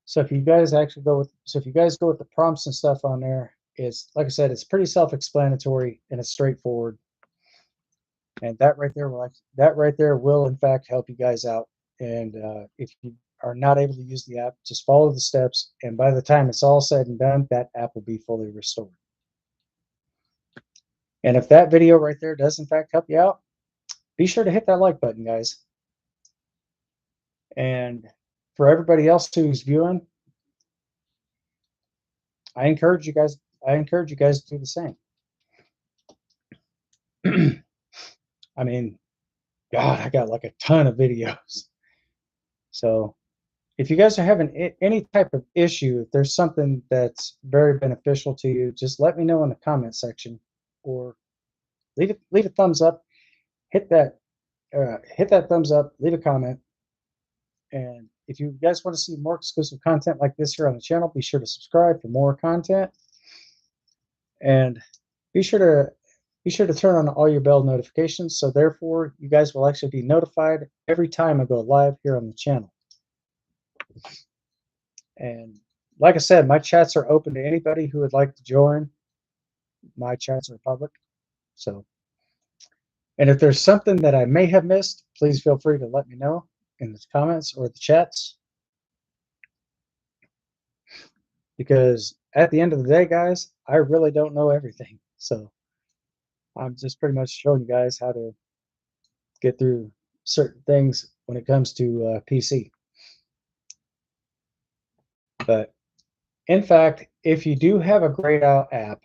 So if you guys go with the prompts and stuff on there, it's like I said, it's pretty self-explanatory and it's straightforward. And that right there will in fact help you guys out. And if you are not able to use the app, just follow the steps, and by the time it's all said and done, that app will be fully restored. And if that video right there does in fact help you out, be sure to hit that like button, guys. And for everybody else who's viewing, I encourage you guys to do the same. I mean, God, I got like a ton of videos. So if you guys are having any type of issue, if there's something that's very beneficial to you, just let me know in the comment section, or leave a thumbs up. Hit that thumbs up. Leave a comment. And if you guys want to see more exclusive content like this here on the channel, be sure to subscribe for more content. And be sure to turn on all your bell notifications, so therefore you guys will actually be notified every time I go live here on the channel. And like I said, my chats are open to anybody who would like to join. My chats are public. So, and if there's something that I may have missed, please feel free to let me know in the comments or the chats. Because at the end of the day, guys, I really don't know everything. So I'm just pretty much showing you guys how to get through certain things when it comes to PC. But in fact, if you do have a grayed out app,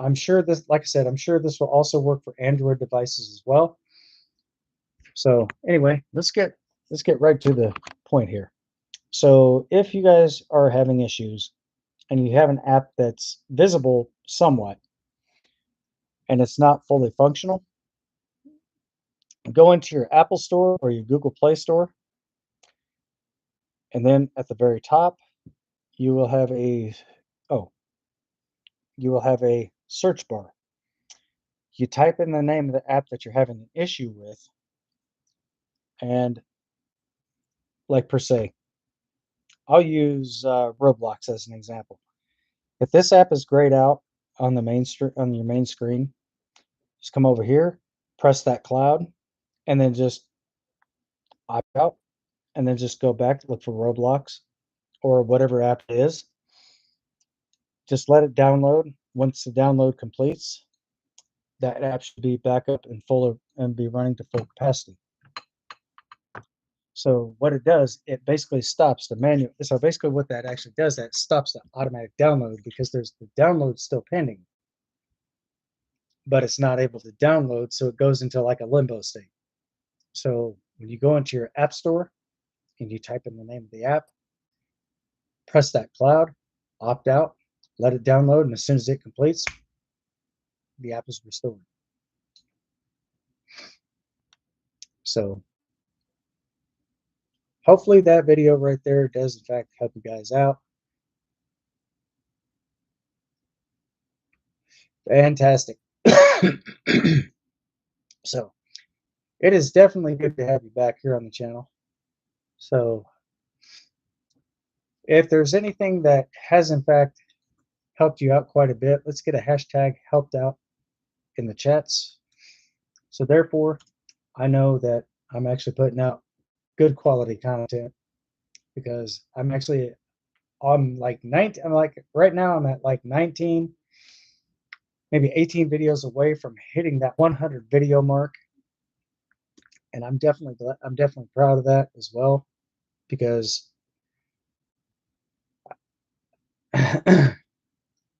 I'm sure this, like I said, I'm sure this will also work for Android devices as well. So anyway, let's get right to the point here. So if you guys are having issues and you have an app that's visible somewhat and it's not fully functional, go into your Apple Store or your Google Play Store And then at the very top, you will have a oh, you will have a search bar. You type in the name of the app that you're having an issue with, and like per se, I'll use Roblox as an example. If this app is grayed out on the on your main screen, just come over here, press that cloud, and then just opt out, and then just go back, look for Roblox or whatever app it is. Just let it download. Once the download completes, that app should be back up and full and be running to full capacity. So what it does, it basically stops the manual. So basically what that actually does, that stops the automatic download because there's the download still pending, but it's not able to download. So it goes into like a limbo state. So when you go into your app store and you type in the name of the app, press that cloud, opt out, let it download, and as soon as it completes, the app is restored. So hopefully that video right there does in fact help you guys out. Fantastic. So it is definitely good to have you back here on the channel. So if there's anything that has in fact helped you out quite a bit, let's get a hashtag helped out in the chats. So therefore, I know that I'm actually putting out good quality content because I'm like 19, I'm like right now I'm at like 19, maybe 18 videos away from hitting that 100 video mark. And I'm definitely proud of that as well because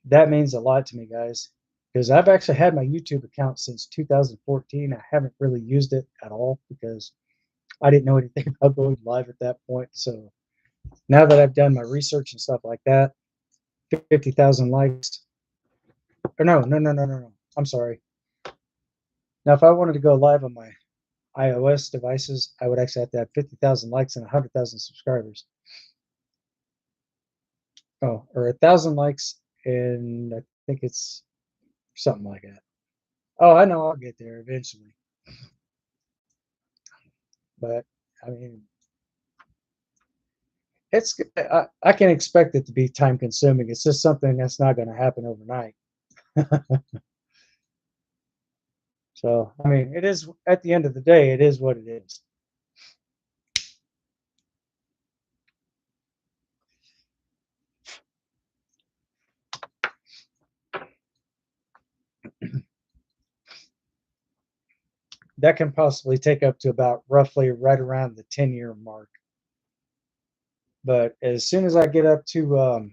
that means a lot to me, guys. Because I've actually had my YouTube account since 2014. I haven't really used it at all because I didn't know anything about going live at that point. So now that I've done my research and stuff like that, 50,000 likes. Or no. I'm sorry. Now, if I wanted to go live on my iOS devices, I would actually have to have 50,000 likes and 100,000 subscribers. Oh, or 1,000 likes, and I think it's something like that. Oh, I know I'll get there eventually. But I mean, I can expect it to be time consuming. It's just something that's not going to happen overnight. So, I mean, it is at the end of the day, it is what it is. That can possibly take up to about roughly right around the 10-year mark. But as soon as I get up to,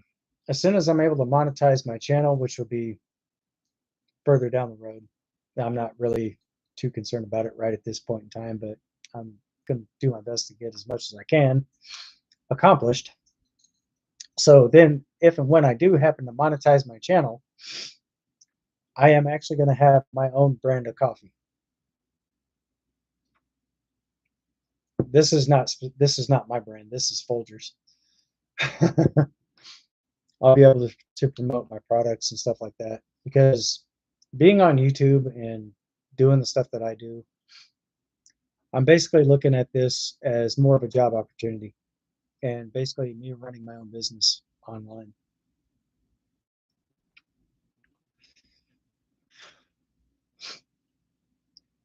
as soon as I'm able to monetize my channel, which will be further down the road, I'm not really too concerned about it right at this point in time, but I'm going to do my best to get as much as I can accomplished. So then, if and when I do happen to monetize my channel, I am actually going to have my own brand of coffee. This is not my brand. This is Folgers. I'll be able to promote my products and stuff like that because being on YouTube and doing the stuff that I do, I'm basically looking at this as more of a job opportunity and basically me running my own business online.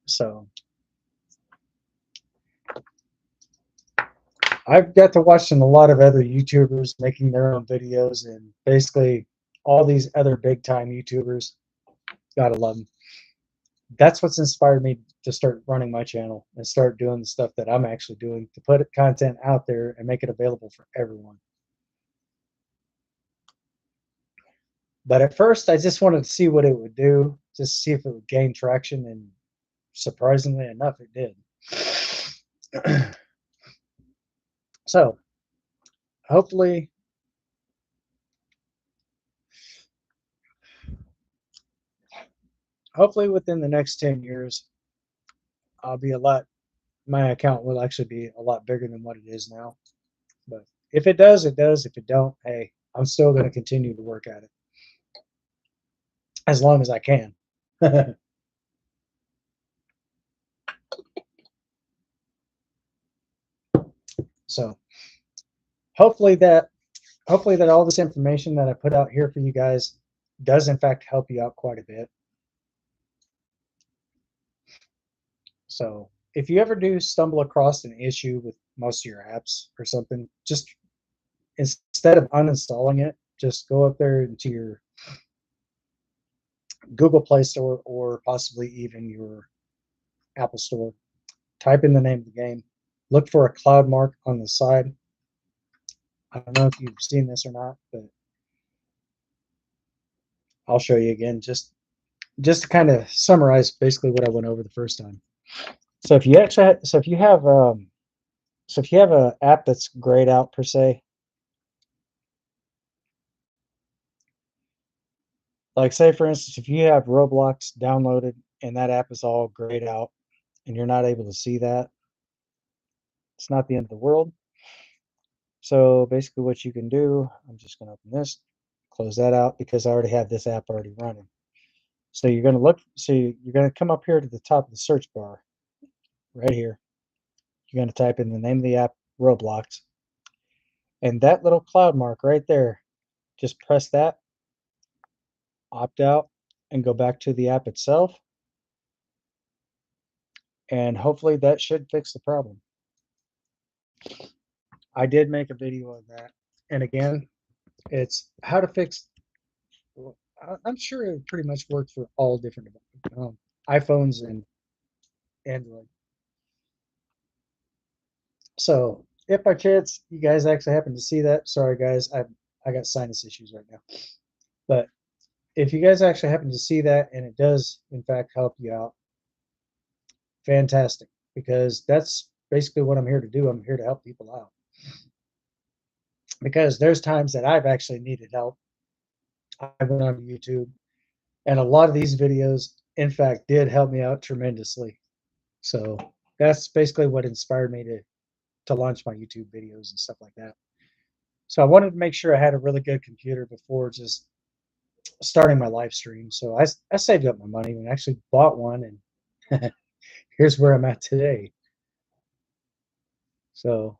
So I've got to watching a lot of other YouTubers making their own videos and basically all these other big time YouTubers. Gotta love them. That's what's inspired me to start running my channel and start doing the stuff that I'm actually doing to put content out there and make it available for everyone. But at first, I just wanted to see what it would do, just see if it would gain traction, and surprisingly enough, it did. So hopefully, within the next 10 years, I'll be my account will actually be a lot bigger than what it is now. But If it does, it does. If it don't, hey, I'm still going to continue to work at it as long as I can. So hopefully that all this information that I put out here for you guys does in fact help you out quite a bit. So if you ever do stumble across an issue with most of your apps or something, just instead of uninstalling it, just go up there into your Google Play Store or possibly even your Apple Store. Type in the name of the game. Look for a cloud mark on the side. I don't know if you've seen this or not, but I'll show you again just to kind of summarize basically what I went over the first time. So if you actually so if you have an app that's grayed out per se, like say for instance, if you have Roblox downloaded and that app is all grayed out and you're not able to see that, it's not the end of the world. So basically what you can do, I'm just going to open this, close that out because I already have this app already running. So you're going to look, so you're going to come up here to the top of the search bar right here. You're going to type in the name of the app, Roblox, and that little cloud mark right there, just press that, opt out, and go back to the app itself. And hopefully that should fix the problem. I did make a video of that. And again, it's how to fix, I'm sure it pretty much works for all different iPhones and Android. So if by chance you guys actually happen to see that, sorry guys, I got sinus issues right now. But if you guys actually happen to see that and it does in fact help you out, fantastic, because that's basically what I'm here to do. I'm here to help people out. Because there's times that I've actually needed help. I went on YouTube and a lot of these videos in fact did help me out tremendously. So that's basically what inspired me to launch my YouTube videos and stuff like that. So I wanted to make sure I had a really good computer before just starting my live stream. So I saved up my money and actually bought one, and here's where I'm at today. So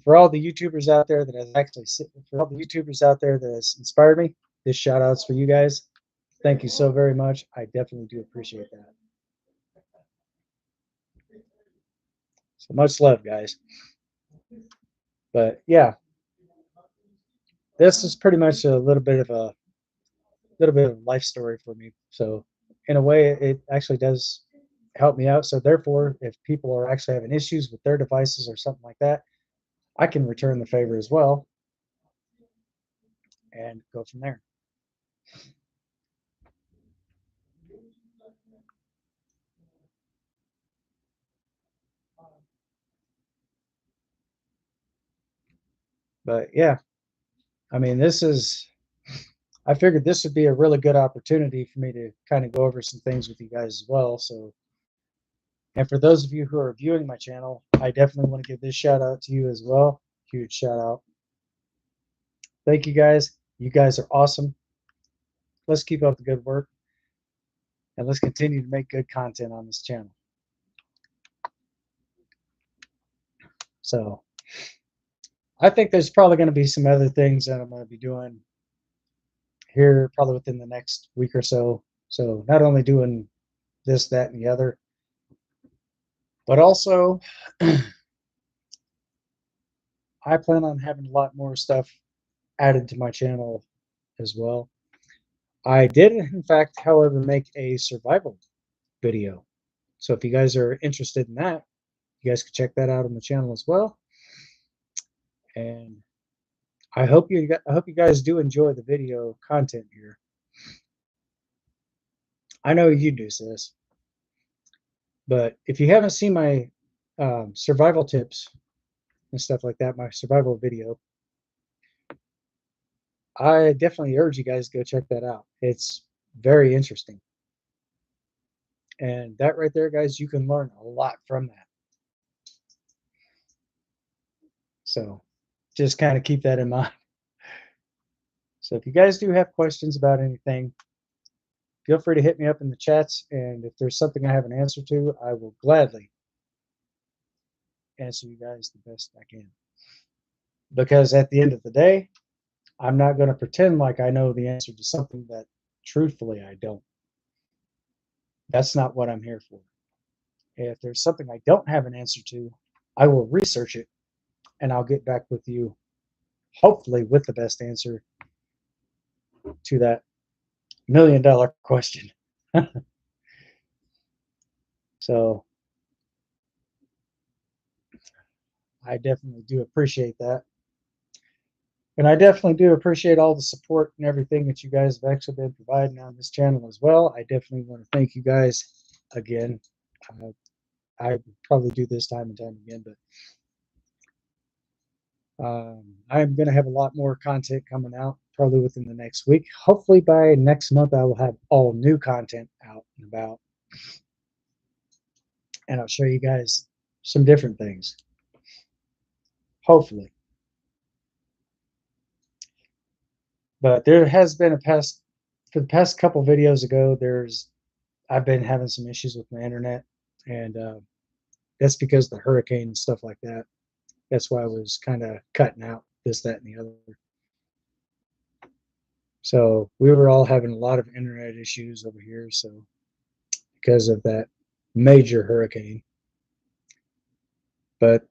for all the YouTubers out there that has actually, for all the YouTubers out there that has inspired me, this shout out's for you guys. Thank you so very much. I definitely do appreciate that. So much love, guys. But yeah, this is pretty much a little bit of life story for me. So in a way, it actually does help me out. So therefore, if people are actually having issues with their devices or something like that, I can return the favor as well and go from there. But yeah, I mean, I figured this would be a really good opportunity for me to kind of go over some things with you guys as well. So, and for those of you who are viewing my channel, I definitely want to give this shout out to you as well. Huge shout out. Thank you guys. You guys are awesome. Let's keep up the good work and let's continue to make good content on this channel. So, I think there's probably going to be some other things that I'm going to be doing here probably within the next week or so. So, not only doing this, that, and the other, but also I plan on having a lot more stuff added to my channel as well. I did, in fact, however, make a survival video. So if you guys are interested in that, you guys can check that out on the channel as well. And I hope you guys do enjoy the video content here. I know you do, sis. But if you haven't seen my survival tips and stuff like that, my survival video, I definitely urge you guys to go check that out. It's very interesting. And that right there, guys, you can learn a lot from that. So just kind of keep that in mind. So if you guys do have questions about anything, feel free to hit me up in the chats. And if there's something I have an answer to, I will gladly answer you guys the best I can. Because at the end of the day, I'm not going to pretend like I know the answer to something that truthfully I don't. That's not what I'm here for. If there's something I don't have an answer to, I will research it and I'll get back with you, hopefully, with the best answer to that $1,000,000 question. So I definitely do appreciate that. And I definitely do appreciate all the support and everything that you guys have actually been providing on this channel as well. I definitely want to thank you guys again. I probably do this time and time again, but I'm going to have a lot more content coming out probably within the next week. Hopefully by next month, I will have all new content out and about. And I'll show you guys some different things. Hopefully. But there has been for the past couple videos ago, I've been having some issues with my internet. And that's because of the hurricane and stuff like that. That's why I was kind of cutting out this, that, and the other. So we were all having a lot of internet issues over here. So because of that major hurricane. But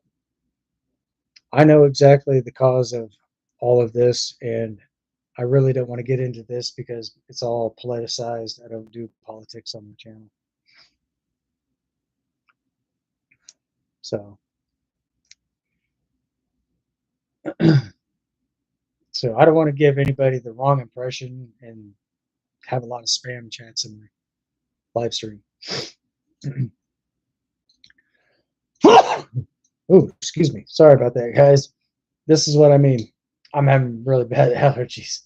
I know exactly the cause of all of this, and I really don't want to get into this because it's all politicized. I don't do politics on my channel. So so I don't want to give anybody the wrong impression and have a lot of spam chats in my live stream. Oh, excuse me. Sorry about that, guys. This is what I mean. I'm having really bad allergies.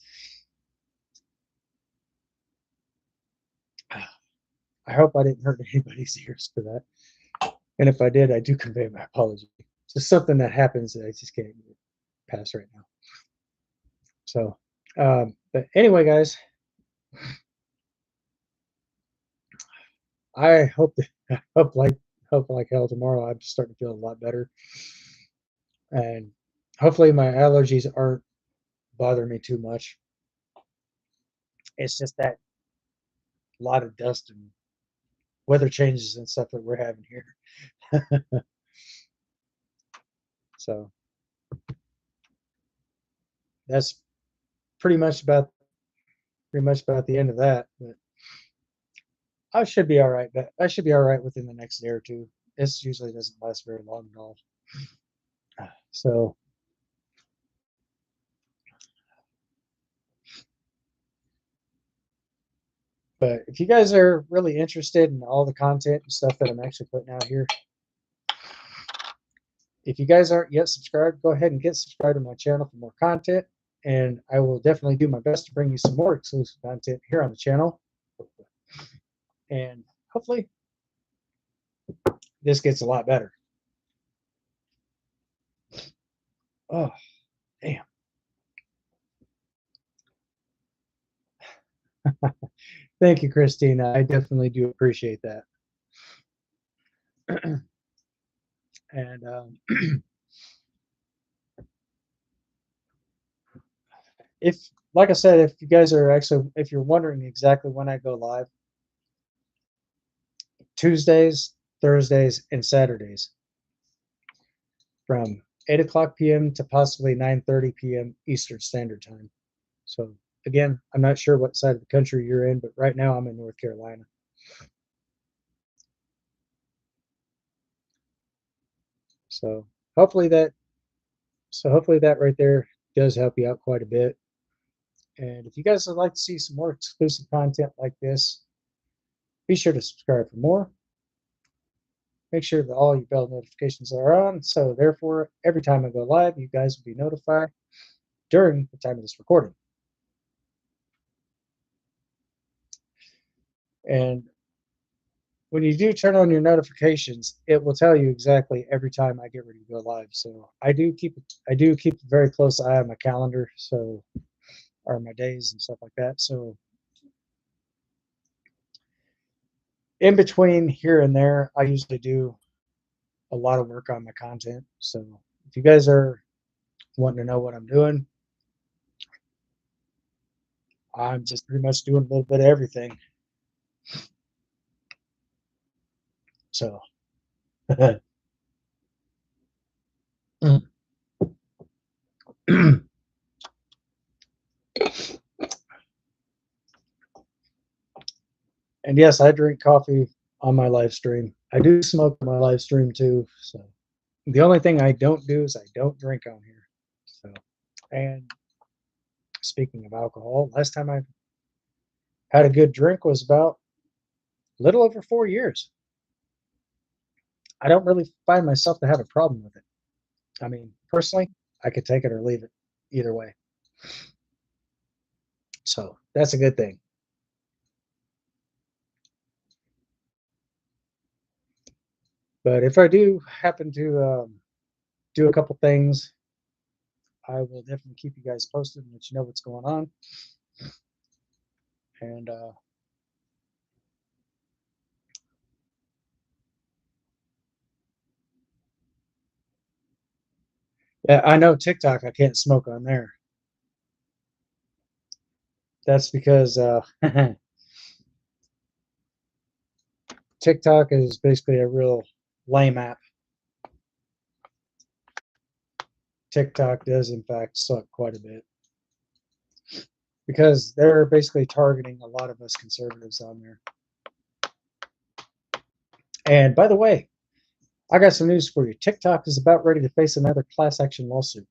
I hope I didn't hurt anybody's ears for that. And if I did, I do convey my apology. It's just something that happens that I just can't pass right now. So, but anyway, guys, I hope that, hope like hell tomorrow. I'm starting to feel a lot better, and hopefully my allergies aren't bothering me too much. It's just that a lot of dust and weather changes and stuff that we're having here. So that's pretty much about the end of that. But I should be all right. But I should be all right within the next day or two. This usually doesn't last very long at all. So, but if you guys are really interested in all the content and stuff that I'm actually putting out here, if you guys aren't yet subscribed, go ahead and get subscribed to my channel for more content. And I will definitely do my best to bring you some more exclusive content here on the channel. And hopefully this gets a lot better. Oh, damn. Thank you, Christina. I definitely do appreciate that. And if, like I said, if you guys are actually, if you're wondering exactly when I go live, Tuesdays, Thursdays, and Saturdays from 8 o'clock p.m. to possibly 9:30 p.m. Eastern Standard Time. So again, I'm not sure what side of the country you're in, but right now I'm in North Carolina. So hopefully that right there does help you out quite a bit. And if you guys would like to see some more exclusive content like this, be sure to subscribe for more. Make sure that all your bell notifications are on, so therefore every time I go live, you guys will be notified during the time of this recording. And when you do turn on your notifications, it will tell you exactly every time I get ready to go live. So I do keep a very close eye on my calendar, so or my days and stuff like that. So in between here and there, I usually do a lot of work on my content. So if you guys are wanting to know what I'm doing, I'm just pretty much doing a little bit of everything. So and yes, I drink coffee on my live stream. I do smoke on my live stream too. So the only thing I don't do is I don't drink on here. So, and speaking of alcohol, last time I had a good drink was about a little over 4 years. I don't really find myself to have a problem with it. I mean, personally, I could take it or leave it either way. So that's a good thing. But if I do happen to do a couple things, I will definitely keep you guys posted and let you know what's going on. And yeah, I know TikTok, I can't smoke on there. That's because TikTok is basically a real lame app. TikTok does, in fact, suck quite a bit because they're basically targeting a lot of us conservatives on there. And by the way, I got some news for you. TikTok is about ready to face another class action lawsuit.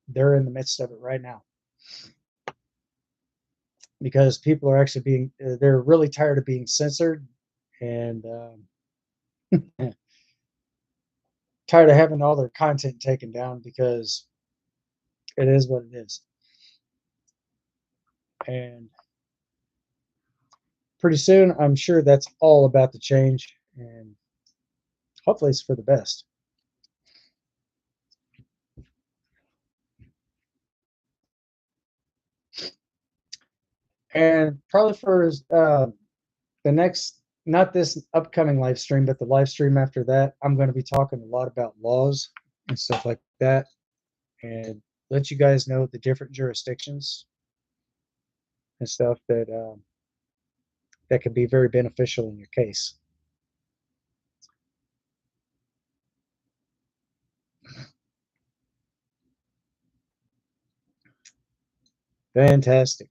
They're in the midst of it right now because people are actually they're really tired of being censored and tired of having all their content taken down because it is what it is. And pretty soon, I'm sure that's all about to change, and hopefully, it's for the best. And probably for the next, not this upcoming live stream, but the live stream after that, I'm going to be talking a lot about laws and stuff like that, and let you guys know the different jurisdictions and stuff that can be very beneficial in your case. Fantastic.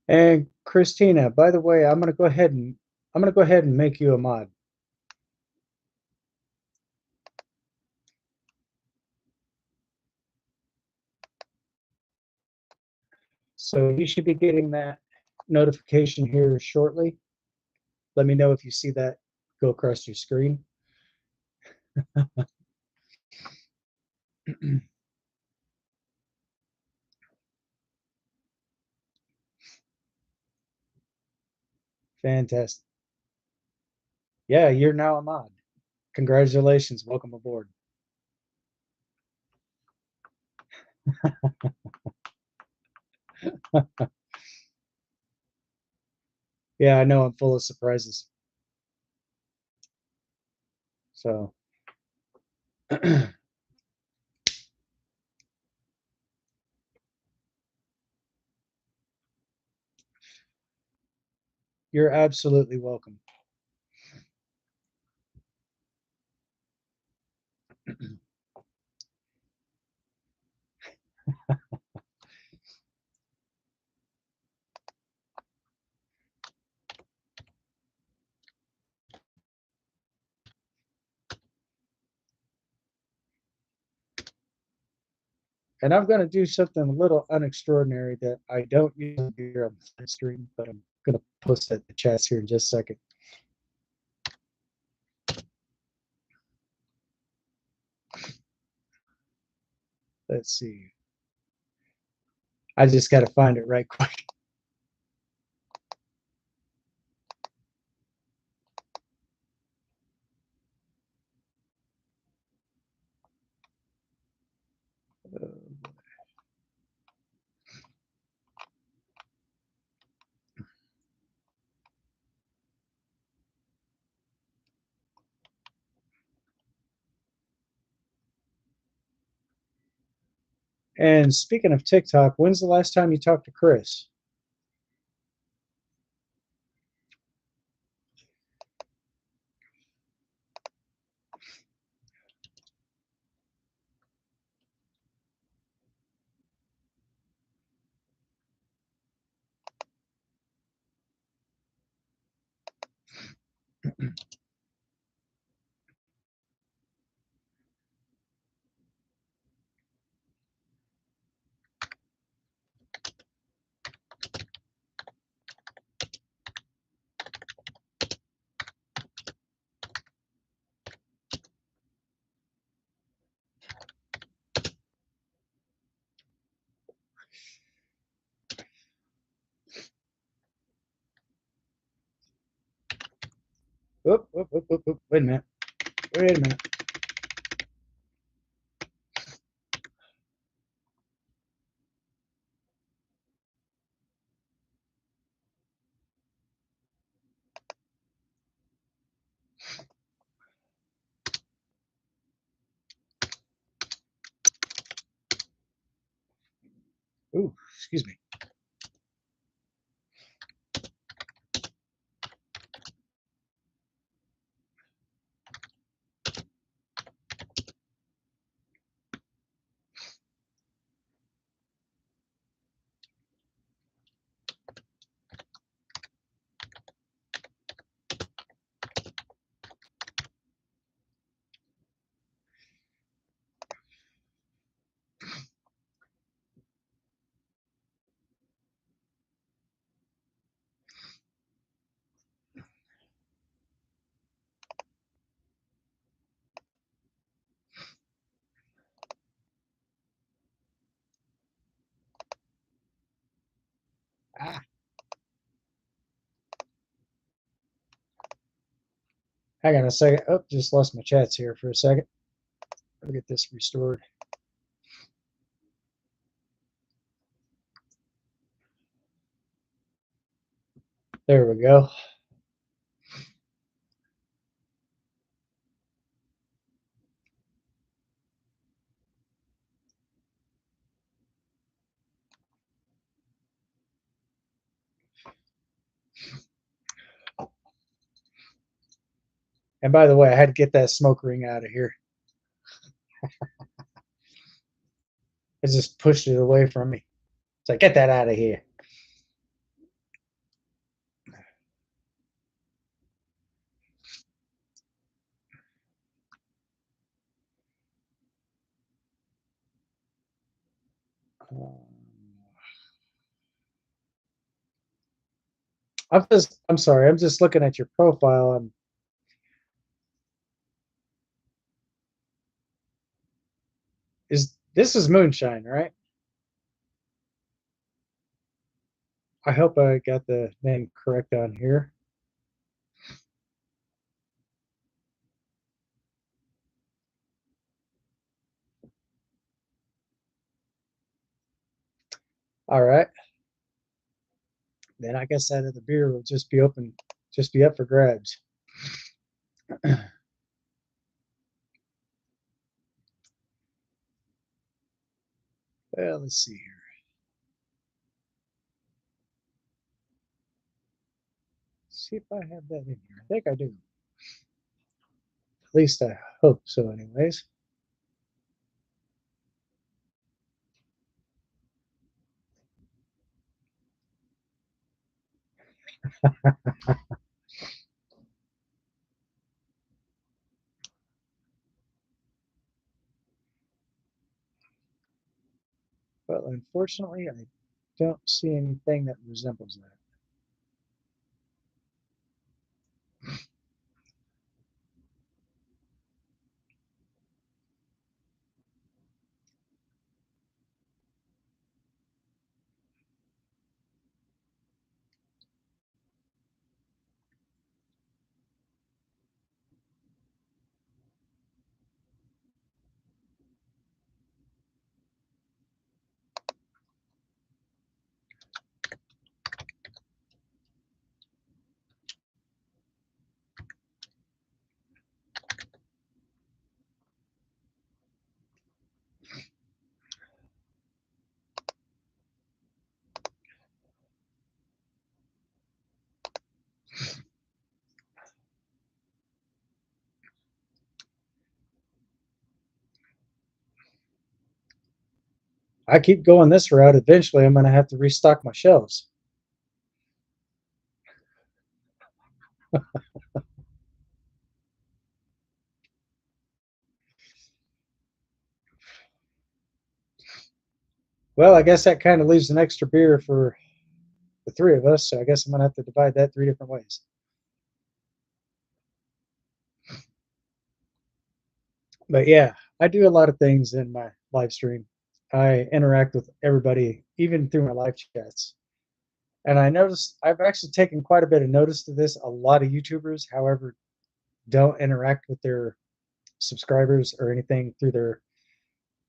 And Christina, by the way, I'm going to go ahead and make you a mod. So you should be getting that notification here shortly. Let me know if you see that go across your screen. Fantastic. Yeah, you're now a mod. Congratulations. Welcome aboard. Yeah, I know I'm full of surprises. So you're absolutely welcome. And I'm going to do something a little unextraordinary that I don't usually do here on the stream, but I'm going to post that in the chats here in just a second. Let's see. I just got to find it right quick. And speaking of TikTok, when's the last time you talked to Chris? Oop. Wait a minute. Wait a minute. Ooh, excuse me. Ah, hang on a second. Oh, just lost my chats here for a second. I'll get this restored. There we go. And by the way, I had to get that smoke ring out of here. I just pushed it away from me. It's like, get that out of here. I'm sorry, I'm just looking at your profile. This is moonshine, right? I hope I got the name correct on here. All right. Then I guess that other beer will just be open, just be up for grabs. Well, let's see here. See if I have that in here. I think I do. At least I hope so, anyways. But unfortunately, I don't see anything that resembles that. I keep going this route, eventually I'm going to have to restock my shelves. Well, I guess that kind of leaves an extra beer for the three of us, so I guess I'm going to have to divide that three different ways. But yeah, I do a lot of things in my live stream. I interact with everybody, even through my live chats. And I noticed I've actually taken quite a bit of notice to this. A lot of YouTubers, however, don't interact with their subscribers or anything through their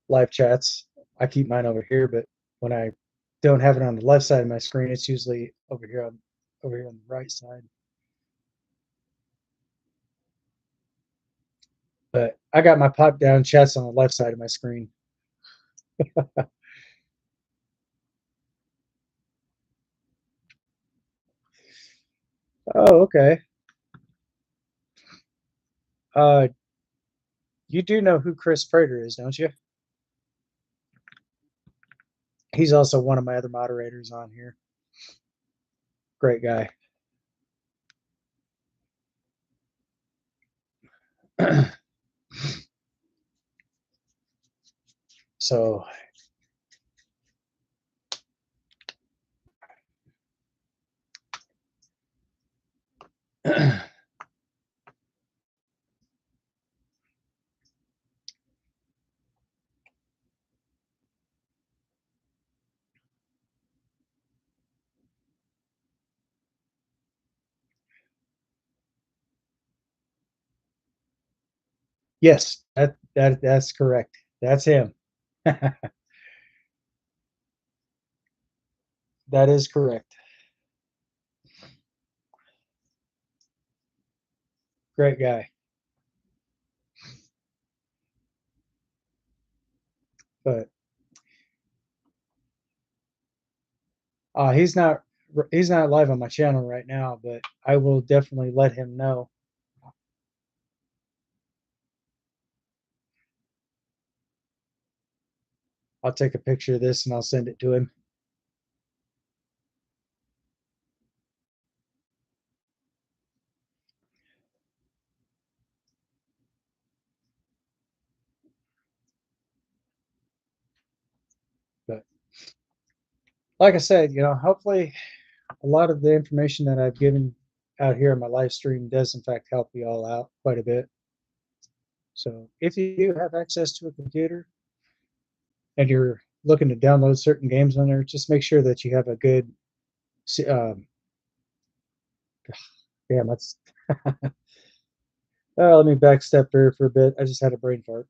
live chats. I keep mine over here, but when I don't have it on the left side of my screen, it's usually over here on the right side. But I got my pop down chats on the left side of my screen. Oh, okay. Uh, you do know who Chris Prater is, don't you? He's also one of my other moderators on here. Great guy. So yes, that's correct. That's him. That is correct. Great guy. But he's not live on my channel right now, but I will definitely let him know. I'll take a picture of this and I'll send it to him. But like I said, hopefully a lot of the information that I've given out here in my live stream does in fact help you all out quite a bit. So if you do have access to a computer and you're looking to download certain games on there, just make sure that you have a good um, damn, that's let me backstep here for a bit. I just had a brain fart.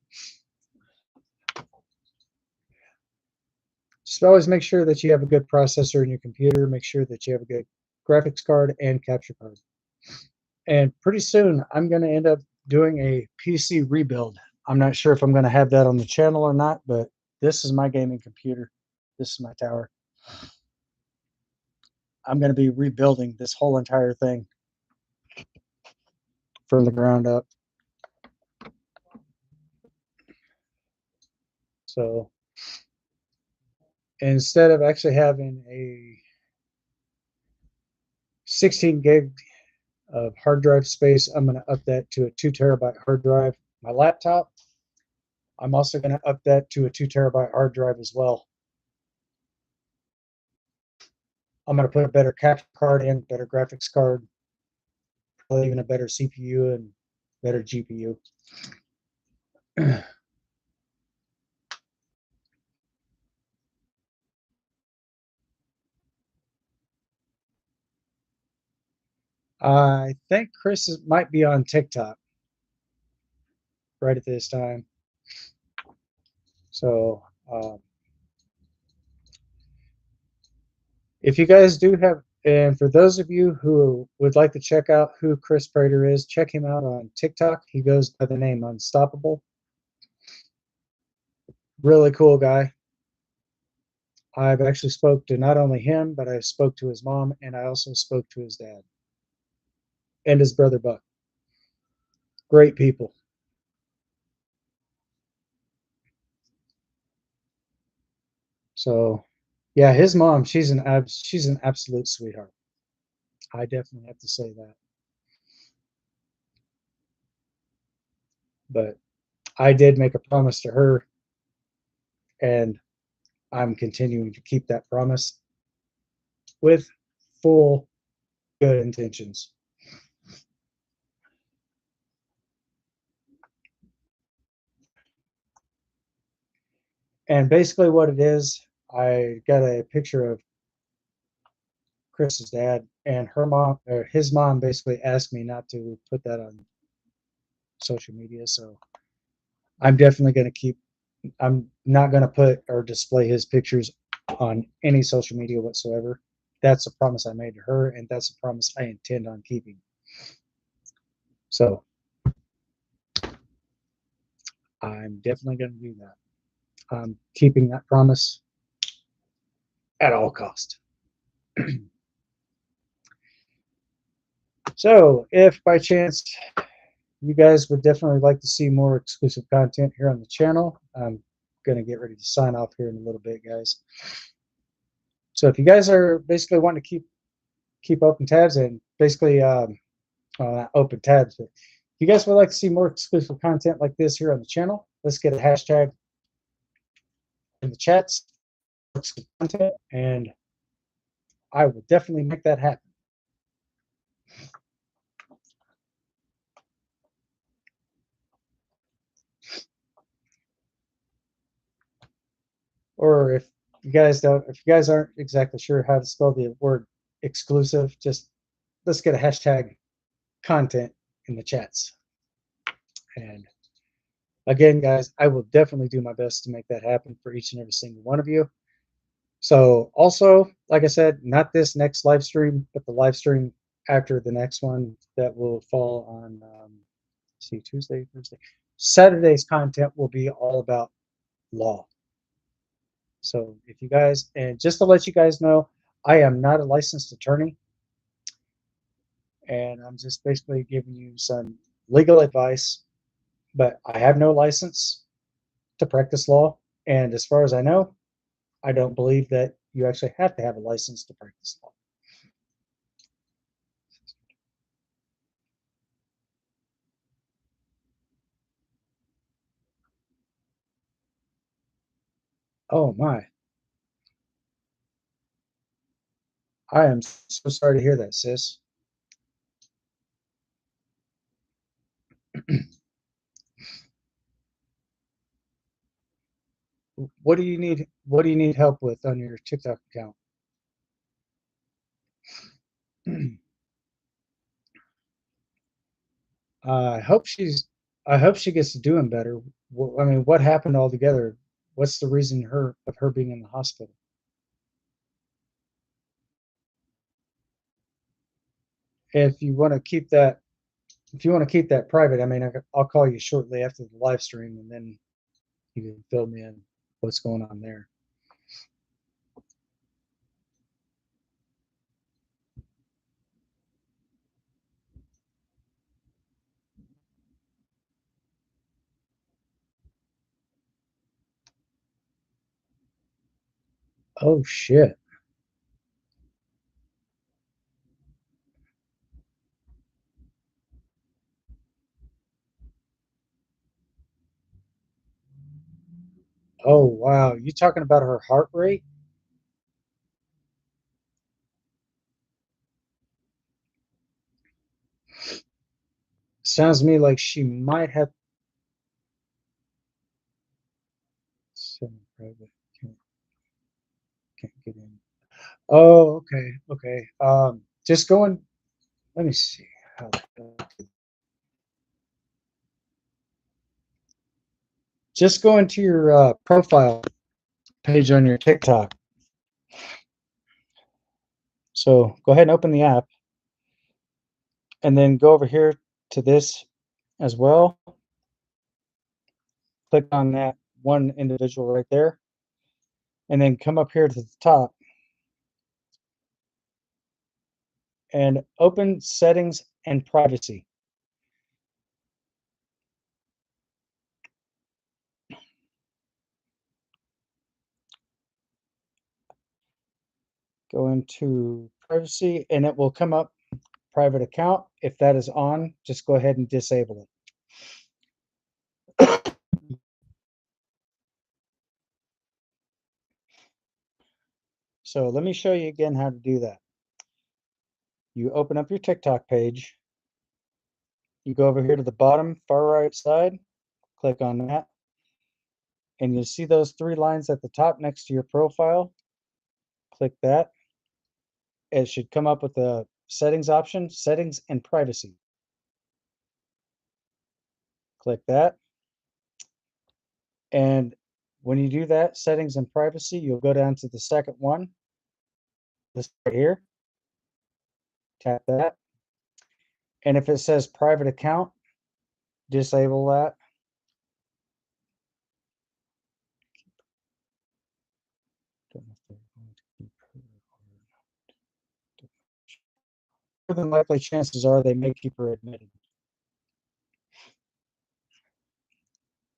Just always make sure that you have a good processor in your computer. Make sure that you have a good graphics card and capture card. And pretty soon, I'm going to end up doing a PC rebuild. I'm not sure if I'm going to have that on the channel or not, but this is my gaming computer. This is my tower. I'm going to be rebuilding this whole entire thing from the ground up. So instead of actually having a 16 gig of hard drive space, I'm going to up that to a 2 terabyte hard drive. My laptop, I'm also going to up that to a 2 terabyte hard drive as well. I'm going to put a better capture card in, better graphics card, probably even a better CPU and better GPU. I think Chris might be on TikTok right at this time. So if you guys do have, and for those of you who would like to check out who Chris Prater is, check him out on TikTok. He goes by the name Unstoppable. Really cool guy. I've actually spoke to not only him, but I spoke to his mom, and I also spoke to his dad and his brother Buck. Great people. So, yeah, his mom, she's an absolute sweetheart. I definitely have to say that. But I did make a promise to her, and I'm continuing to keep that promise with full good intentions. And basically, what it is, I got a picture of Chris's dad and her mom, or his mom, basically asked me not to put that on social media. So I'm definitely going to keep. I'm not going to put or display his pictures on any social media whatsoever. That's a promise I made to her, and that's a promise I intend on keeping. So I'm definitely going to do that. I'm keeping that promise at all cost. So if by chance you guys would definitely like to see more exclusive content here on the channel, I'm going to get ready to sign off here in a little bit, guys. So if you guys are basically wanting to keep open tabs and basically well, not open tabs, but if you guys would like to see more exclusive content like this here on the channel, let's get a hashtag in the chats, content, and I will definitely make that happen. Or if you guys aren't exactly sure how to spell the word exclusive, just let's get a hashtag content in the chats. And again, guys, I will definitely do my best to make that happen for each and every single one of you. So also, like I said, not this next live stream, but the live stream after the next one that will fall on, see, Tuesday, Thursday. Saturday's content will be all about law. So if you guys, and just to let you guys know, I am not a licensed attorney, and I'm just basically giving you some legal advice, but I have no license to practice law. And as far as I know, I don't believe that you actually have to have a license to practice law. Oh my. I am so sorry to hear that, sis. What do you need help with on your TikTok account? I hope I hope she gets to doing better. I mean, what happened altogether? What's the reason her being in the hospital? If you want to keep that if you want to keep that private, I mean, I'll call you shortly after the live stream, and then you can fill me in what's going on there. Oh shit. Oh wow. You talking about her heart rate? Sounds to me like she might have some private. Can't get in. Oh, okay, okay. Just going. Let me see. How, just go into your profile page on your TikTok. So go ahead and open the app, and then go over here to this as well. Click on that one individual right there, and then come up here to the top and open settings and privacy. Go into privacy and it will come up private account. If that is on, just go ahead and disable it. So let me show you again how to do that. You open up your TikTok page. You go over here to the bottom far right side, click on that, and you'll see those three lines at the top next to your profile. Click that. It should come up with the settings option, settings and privacy. Click that. And when you do that, settings and privacy, you'll go down to the second one, this right here. Tap that. And if it says private account, disable that. Don't know if they're going to keep her or not. More than likely, chances are they may keep her admitted.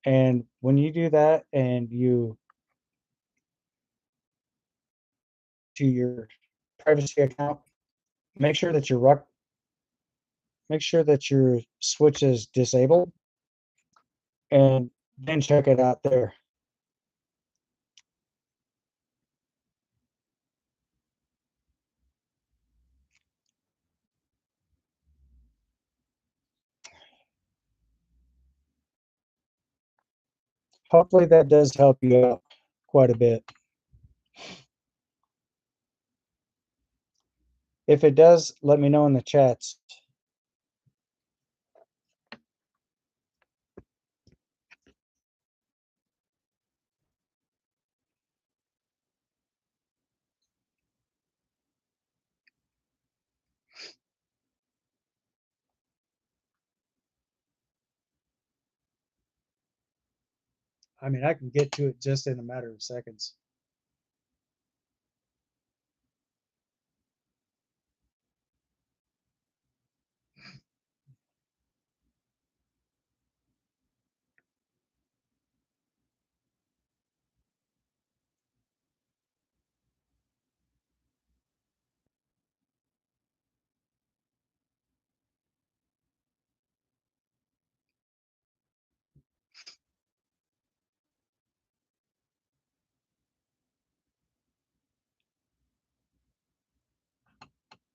And when you do that and you to your privacy account, make sure that your switch is disabled and then check it out there. Hopefully that does help you out quite a bit. If it does, let me know in the chats. I mean, I can get to it just in a matter of seconds.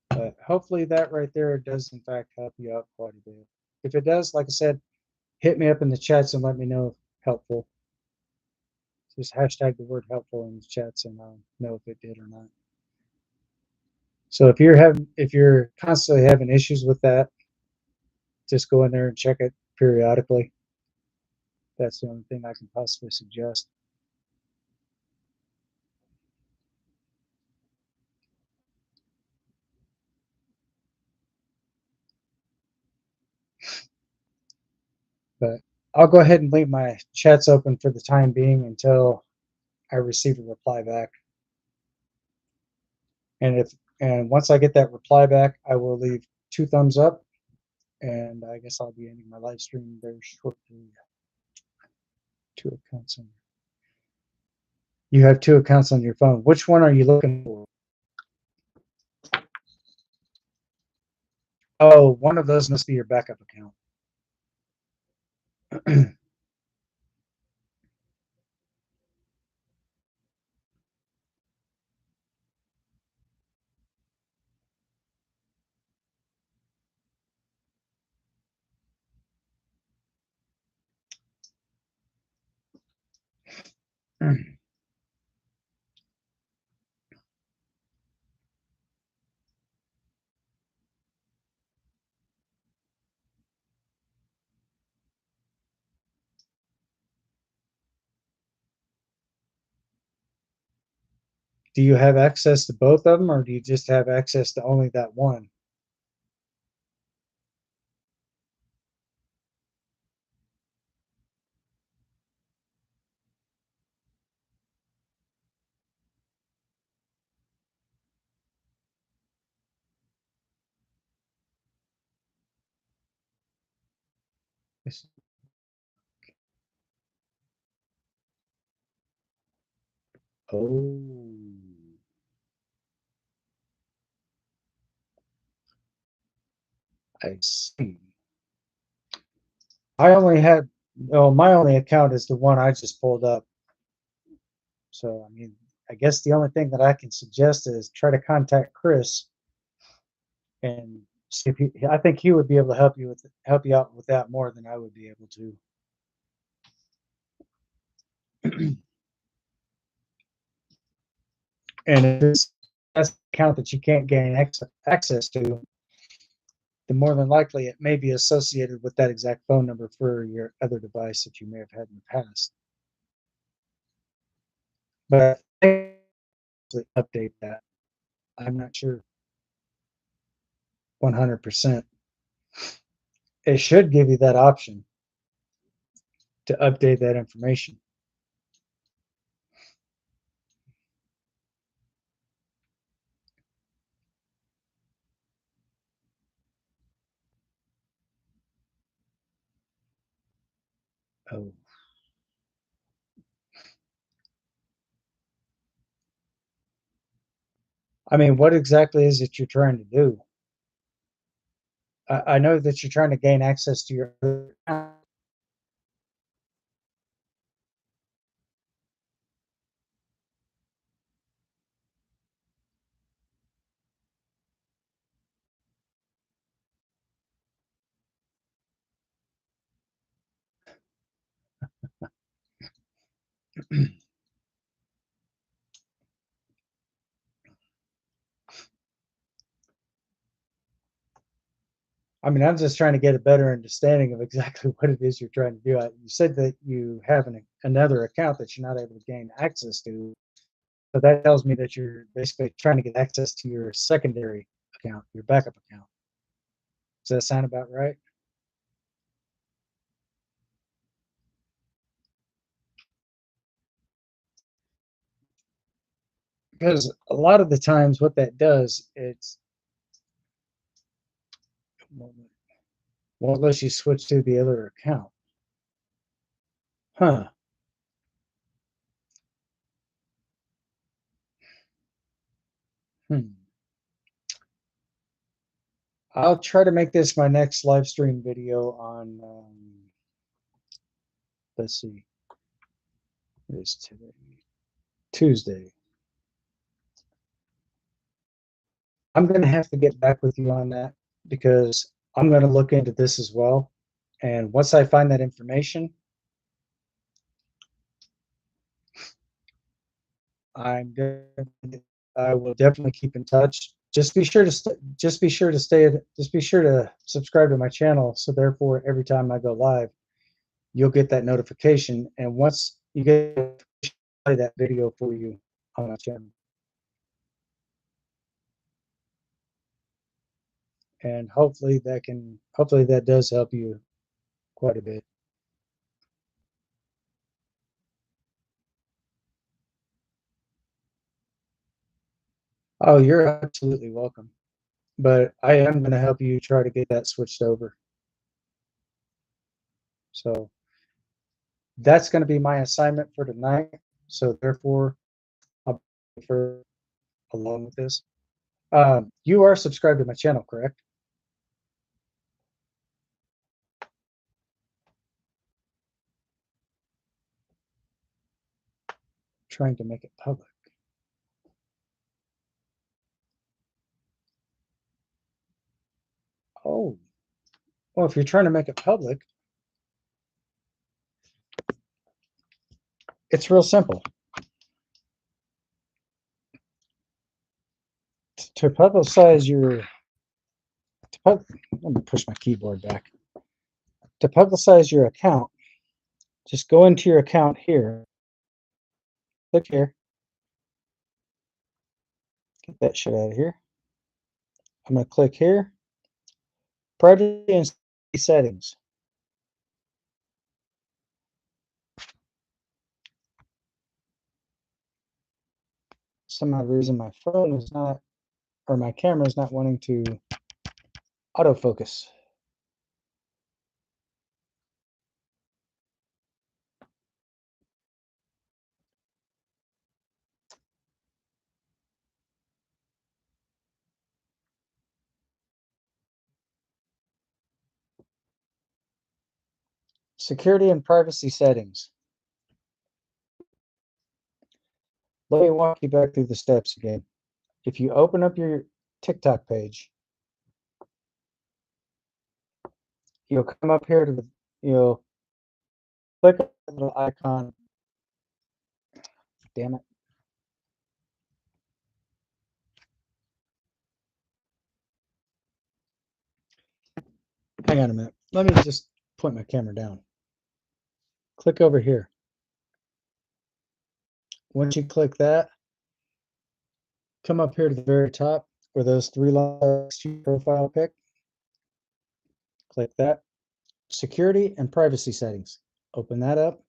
But hopefully that right there does in fact help you out quite a bit. If it does, like I said, hit me up in the chats and let me know if helpful. Just hashtag the word helpful in the chats and I'll know if it did or not. So if you're constantly having issues with that, just go in there and check it periodically. That's the only thing I can possibly suggest. But I'll go ahead and leave my chats open for the time being until I receive a reply back. And once I get that reply back, I will leave 2 thumbs up, and I guess I'll be ending my live stream very shortly. 2 accounts on. You have 2 accounts on your phone. Which one are you looking for? Oh, one of those must be your backup account. Do you have access to both of them, or do you just have access to only that one? Yes. Oh. I see. I only had, no, my only account is the one I just pulled up. So, I mean, I guess the only thing that I can suggest is try to contact Chris and see if he, I think he would be able to help you out with that more than I would be able to. And if that's an account that you can't gain access to, then more than likely it may be associated with that exact phone number for your other device that you may have had in the past. But I think update that. I'm not sure 100%. It should give you that option to update that information. Oh, I mean, what exactly is it you're trying to do? I know that you're trying to gain access to your other account. I mean, I'm just trying to get a better understanding of exactly what it is you're trying to do. You said that you have another account that you're not able to gain access to. So that tells me that you're basically trying to get access to your secondary account, your backup account. Does that sound about right? Because a lot of the times what that does, it's won't let you switch to the other account. Huh. Hmm. I'll try to make this my next live stream video on, let's see, it is today, Tuesday. I'm going to have to get back with you on that because I'm going to look into this as well. And once I find that information, I'm going to, I will definitely keep in touch. Just be sure to just be sure to subscribe to my channel. So therefore, every time I go live, you'll get that notification. And once you get play that video for you on my channel, and hopefully that does help you quite a bit. Oh, you're absolutely welcome. But I am going to help you try to get that switched over. So that's going to be my assignment for tonight. So therefore, I'll for along with this. You are subscribed to my channel, correct? Trying to make it public. Oh, well, if you're trying to make it public, it's real simple. To publicize your, let me push my keyboard back. To publicize your account, just go into your account here, click here, get that shit out of here. I'm going to click here, privacy and settings. Some odd reason my phone is not, or my camera is not wanting to autofocus. Security and privacy settings. Let me walk you back through the steps again. If you open up your TikTok page, you'll come up here to you'll click on the little icon. Damn it. Hang on a minute. Let me just point my camera down. Click over here. Once you click that, come up here to the very top where those three lines profile pic. Click that. Security and privacy settings. Open that up.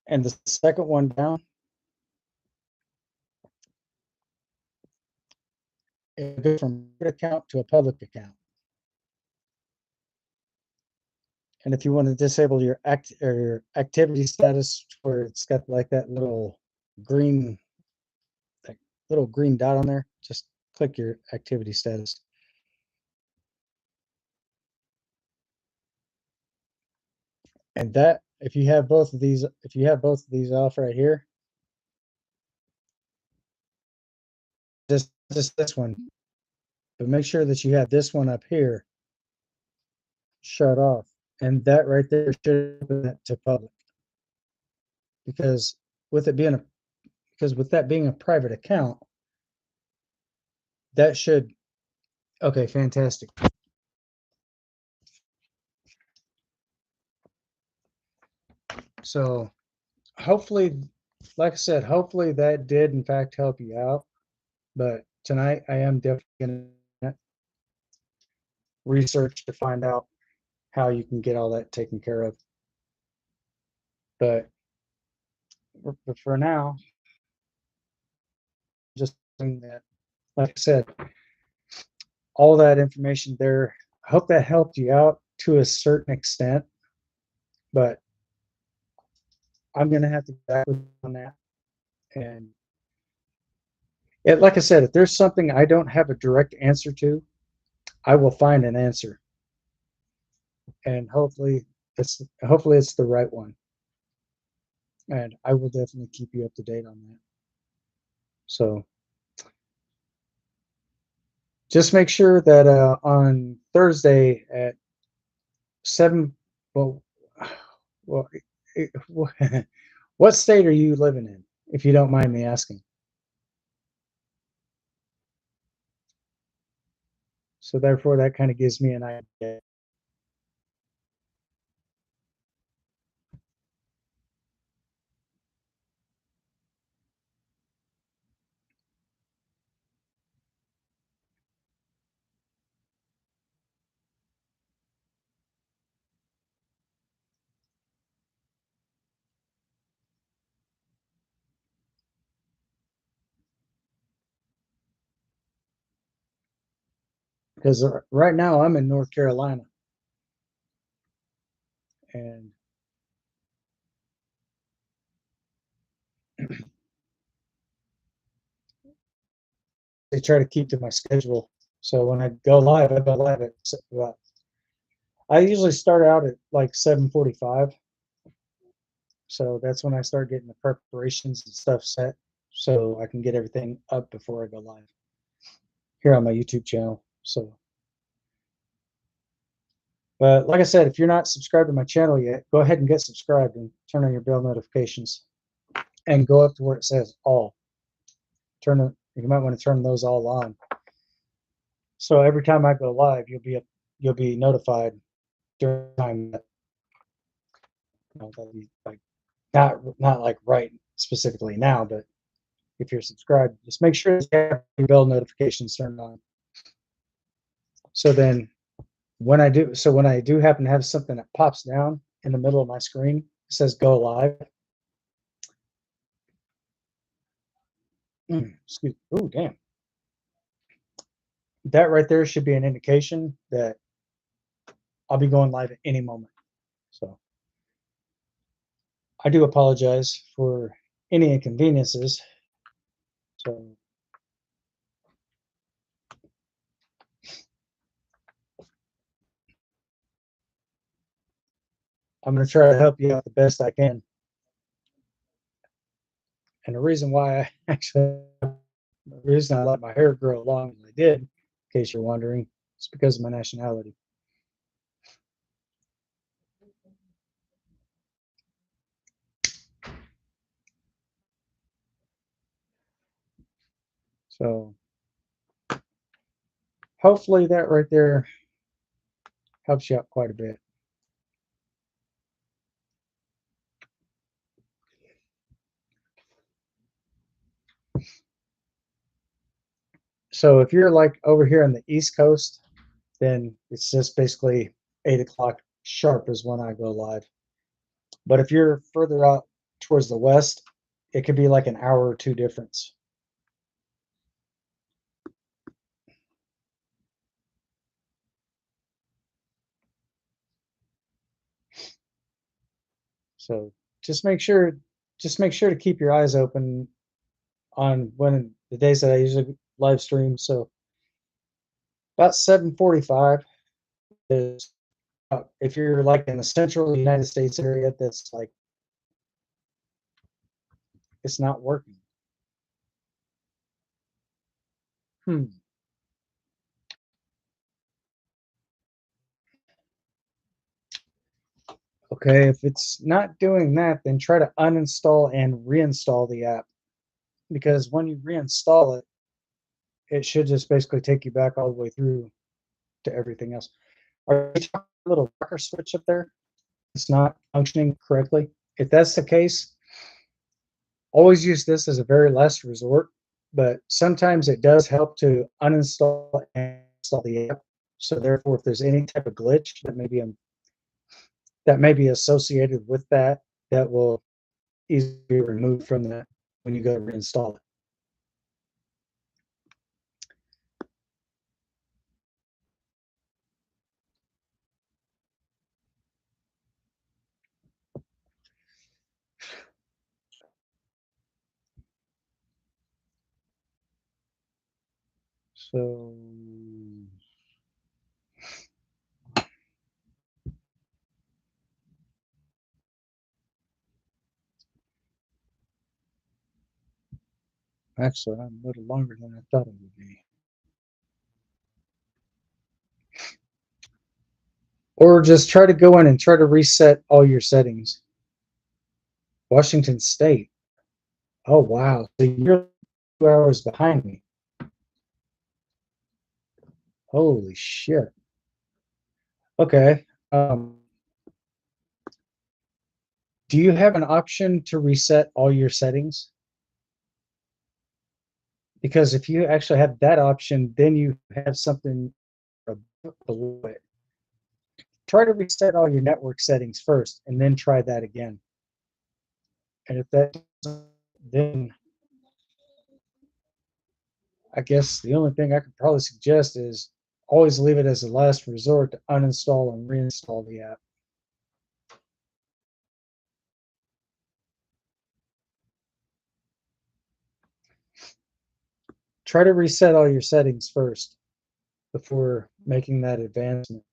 And the second one down, it goes from a private account to a public account. And if you want to disable your activity status, where it's got like that green little green dot on there, just click your activity status. And that, if you have both of these off right here, just this one, but make sure that you have this one up here shut off, and that right there should open that to public. Because with it being with that being a private account, that should, okay, fantastic. So hopefully, like I said, hopefully that did in fact help you out. But tonight I am definitely going to research to find out how you can get all that taken care of. But for now, just that, like I said, all that information there. I hope that helped you out to a certain extent, but I'm going to have to get back with you on that. And like I said, if there's something I don't have a direct answer to, I will find an answer, and hopefully it's the right one. And I will definitely keep you up to date on that. So just make sure that on Thursday at 7, well, well, what state are you living in, if you don't mind me asking? So therefore, that kind of gives me an idea. Because right now I'm in North Carolina, and they try to keep to my schedule. So when I go live, I go live at about, I usually start out at like 7:45. So that's when I start getting the preparations and stuff set, so I can get everything up before I go live here on my YouTube channel. So, but like I said, if you're not subscribed to my channel yet, go ahead and get subscribed and turn on your bell notifications, and go up to where it says all. You might want to turn those all on. So every time I go live, you'll be notified during the time that, that'd be like not like right specifically now, but if you're subscribed, just make sure you have your bell notifications turned on. So then when I do happen to have something that pops down in the middle of my screen, it says go live. Excuse me. Oh, damn. That right there should be an indication that I'll be going live at any moment. So I do apologize for any inconveniences. So I'm going to try to help you out the best I can. And the reason why I actually, the reason I let my hair grow long as I did, in case you're wondering, is because of my nationality. So hopefully that right there helps you out quite a bit. So if you're like over here on the East Coast, then it's just basically 8 o'clock sharp is when I go live. But if you're further out towards the west, it could be like an hour or two difference. So just make sure just make sure to keep your eyes open on when the days that I usually live stream. So about 7:45 is if you're like in the central United States area, that's like it's not working. Hmm. Okay, if it's not doing that, then try to uninstall and reinstall the app because when you reinstall it, it should just basically take you back all the way through to everything else. Are you talking a little rocker switch up there? It's not functioning correctly. If that's the case, always use this as a very last resort, but sometimes it does help to uninstall and install the app. So therefore, if there's any type of glitch that may be associated with that, that will easily be removed from that when you go to reinstall it. So actually, I'm a little longer than I thought it would be. Or just try to go in and try to reset all your settings. Washington State. Oh wow. So you're 2 hours behind me. Holy shit. Okay. Do you have an option to reset all your settings? Because if you actually have that option, then you have something below it. Try to reset all your network settings first and then try that again. And if that then I guess the only thing I could probably suggest is always leave it as a last resort to uninstall and reinstall the app. Try to reset all your settings first before making that advancement.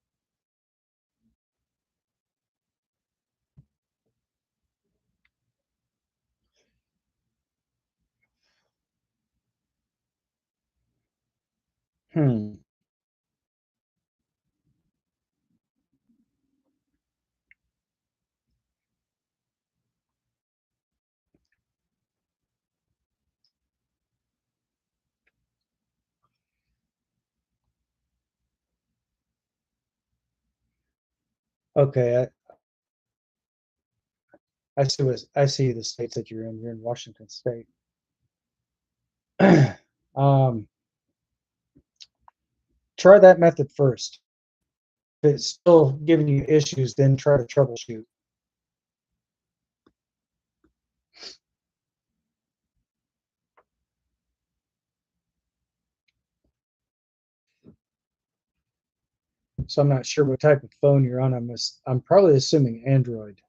Hmm. Okay, I see the states that you're in. You're in Washington State. um, try that method first. If it's still giving you issues, then try to troubleshoot. So I'm not sure what type of phone you're on. I'm probably assuming Android.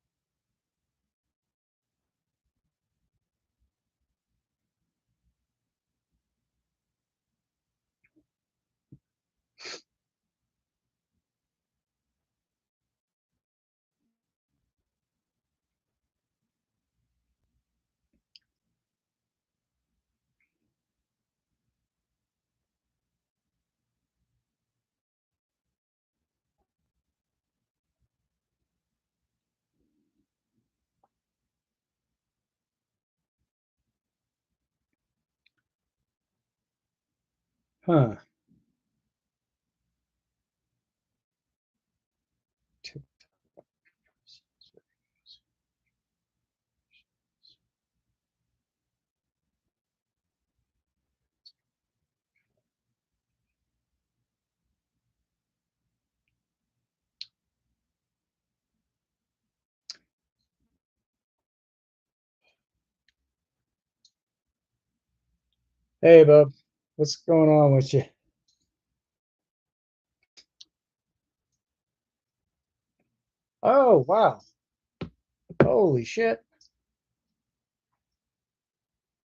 Huh. Hey, bub. What's going on with you? Oh, wow. Holy shit.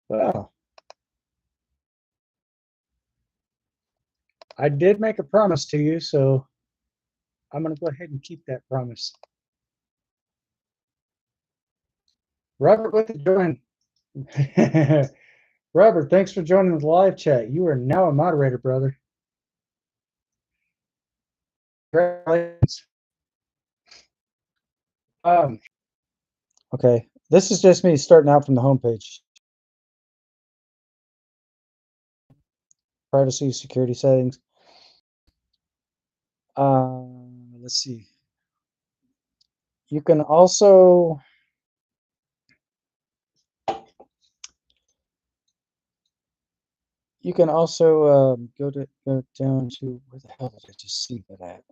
Wow. I did make a promise to you, so I'm going to go ahead and keep that promise. Robert with the join. Robert, thanks for joining the live chat. You are now a moderator, brother. Congratulations. Okay, this is just me starting out from the homepage. Privacy, security settings. Let's see. You can also go down to where the hell did I just see that at?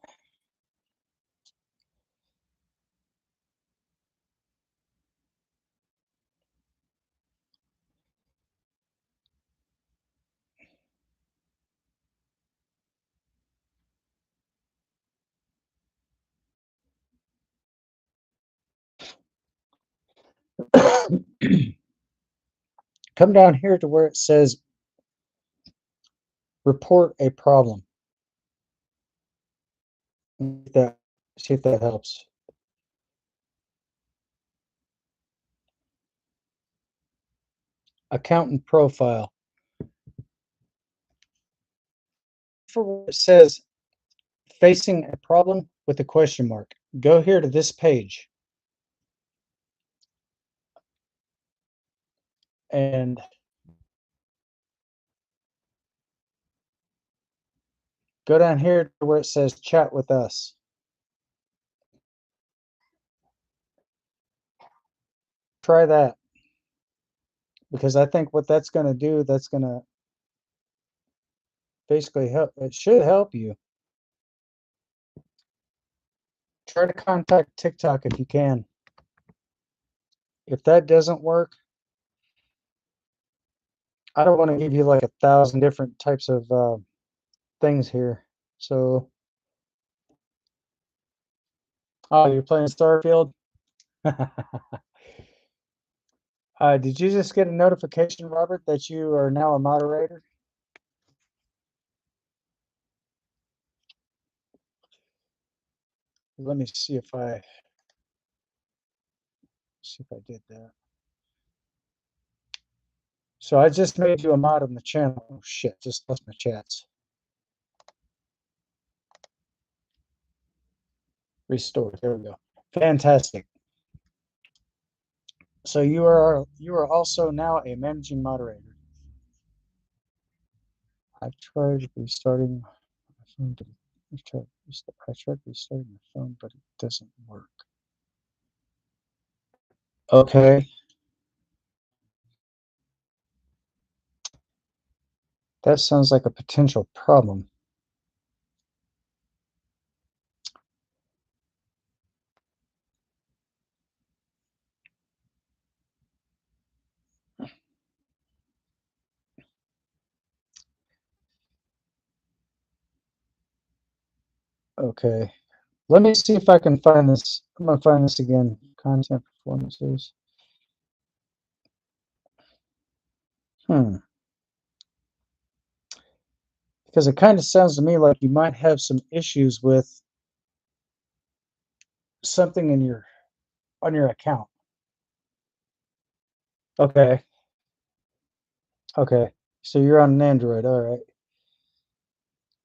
Come down here to where it says report a problem. See if that helps. Accountant profile. For where it says facing a problem with a question mark. Go here to this page. And go down here to where it says chat with us. Try that. Because I think what that's going to do, that's going to basically help. It should help you. Try to contact TikTok if you can. If that doesn't work, I don't want to give you like 1,000 different types of things here. So, oh, you're playing Starfield? Did you just get a notification, Robert, that you are now a moderator? Let me see if I did that. So I just made you a mod on the channel. Oh shit, just lost my chats. Restored. There we go. Fantastic. So you are also now a managing moderator. I tried restarting my phone. I tried restarting my phone, but it doesn't work. Okay. That sounds like a potential problem. Okay. Let me see if I can find this. I'm going to find this again. Content performances. Because it kind of sounds to me like you might have some issues with something on your account. Okay. Okay. So you're on an Android. All right.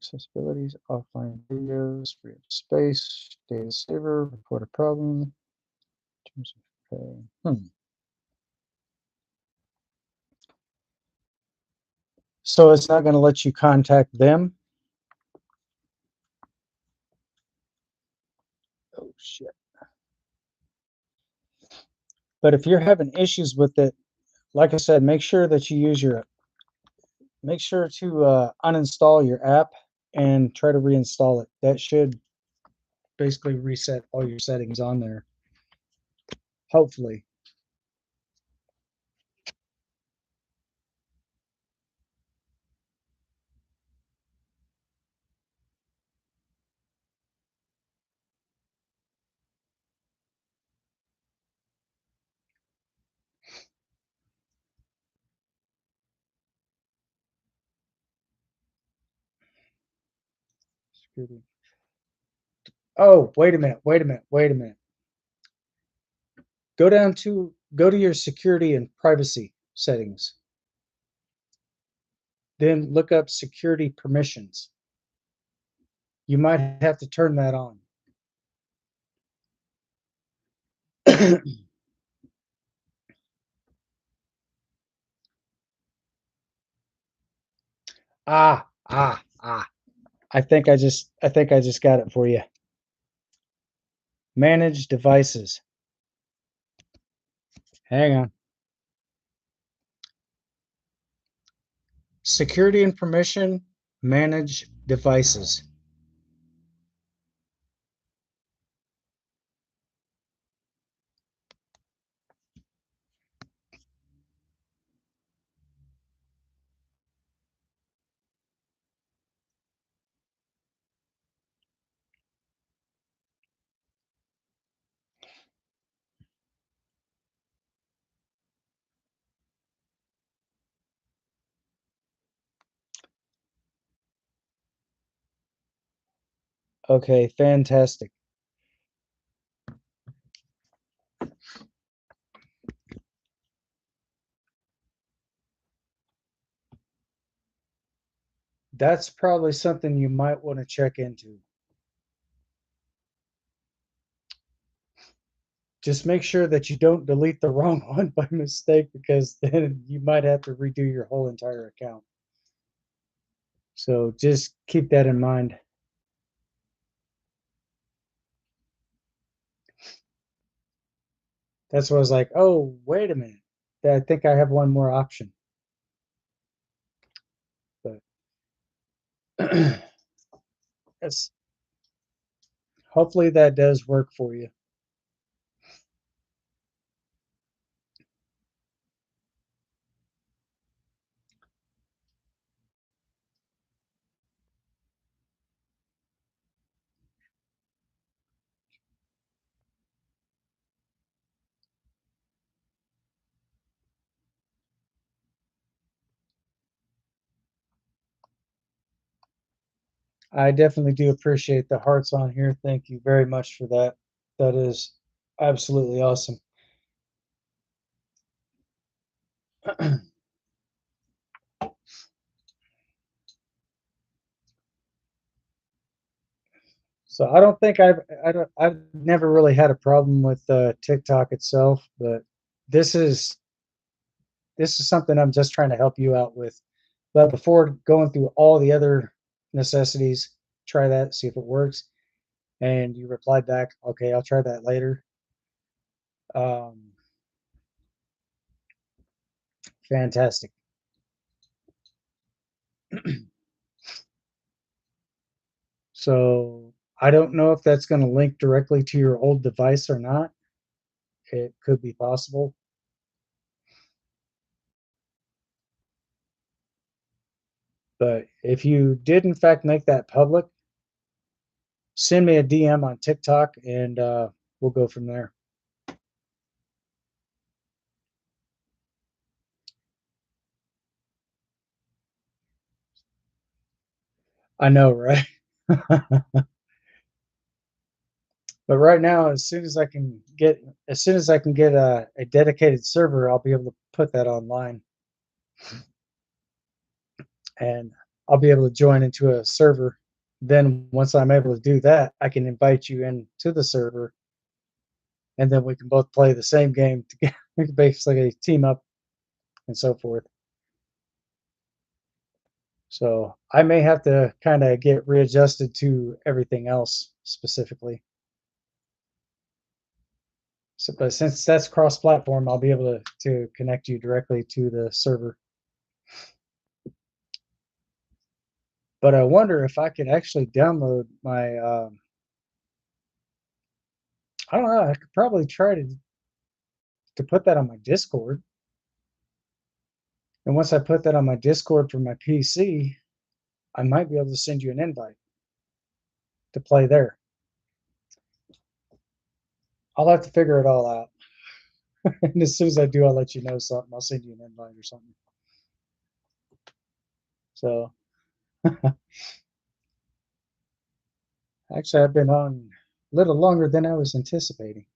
Accessibilities, offline videos, free up space, data saver, report a problem. Terms of pay. So it's not going to let you contact them. Oh shit. But if you're having issues with it, like I said, make sure to uninstall your app and try to reinstall it. That should basically reset all your settings on there. Hopefully. Oh, wait a minute, wait a minute, wait a minute. Go to your security and privacy settings. Then look up security permissions. You might have to turn that on. Ah. I think I just got it for you. Manage devices. Hang on. Security and permission, manage devices. Okay, fantastic. That's probably something you might want to check into. Just make sure that you don't delete the wrong one by mistake because then you might have to redo your whole entire account. So just keep that in mind. That's what I was like, oh, wait a minute. I think I have one more option. But that's hopefully that does work for you. I definitely do appreciate the hearts on here. Thank you very much for that. That is absolutely awesome. So I don't think I've never really had a problem with TikTok itself, but this is this is something I'm just trying to help you out with. But before going through all the other necessities, try that, see if it works. And you replied back, okay, I'll try that later. Um, Fantastic. So I don't know if that's going to link directly to your old device or not. It could be possible. But if you did in fact make that public, send me a DM on TikTok and we'll go from there. I know, right? But right now, as soon as I can get a dedicated server, I'll be able to put that online, and I'll be able to join into a server. Then once I'm able to do that, I can invite you into the server, and then we can both play the same game together. We can basically team up and so forth. So I may have to kind of get readjusted to everything else specifically. So, but since that's cross-platform, I'll be able to connect you directly to the server. But I wonder if I could actually download my, I don't know, I could probably try to put that on my Discord. And once I put that on my Discord for my PC, I might be able to send you an invite to play there. I'll have to figure it all out. And as soon as I do, I'll let you know something. I'll send you an invite or something. So actually, I've been on a little longer than I was anticipating.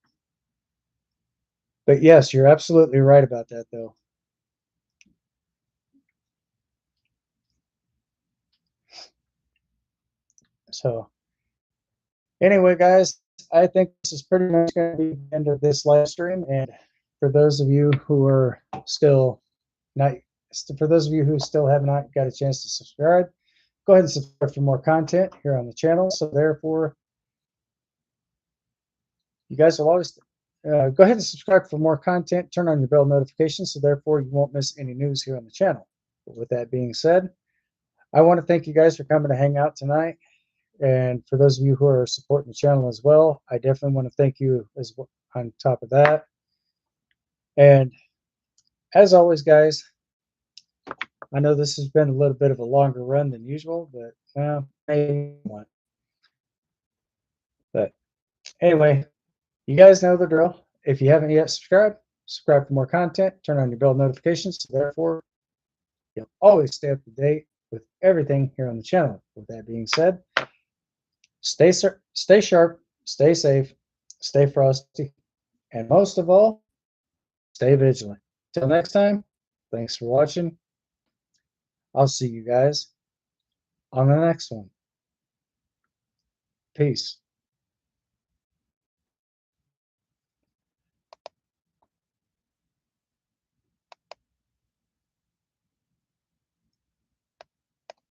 But yes, you're absolutely right about that, though. So anyway, guys, I think this is pretty much going to be the end of this live stream. And for those of you who are still not, for those of you who still have not got a chance to subscribe, go ahead and subscribe for more content here on the channel. So therefore, you guys will always go ahead and subscribe for more content. Turn on your bell notifications, so therefore you won't miss any news here on the channel. But with that being said, I want to thank you guys for coming to hang out tonight. And for those of you who are supporting the channel as well, I definitely want to thank you as well on top of that. And as always, guys, I know this has been a little bit of a longer run than usual, but but anyway, you guys know the drill. If you haven't yet subscribed, subscribe for more content, turn on your bell notifications, so therefore you'll always stay up to date with everything here on the channel. With that being said, stay sharp, stay safe, stay frosty, and most of all, stay vigilant. Till next time, thanks for watching. I'll see you guys on the next one. Peace.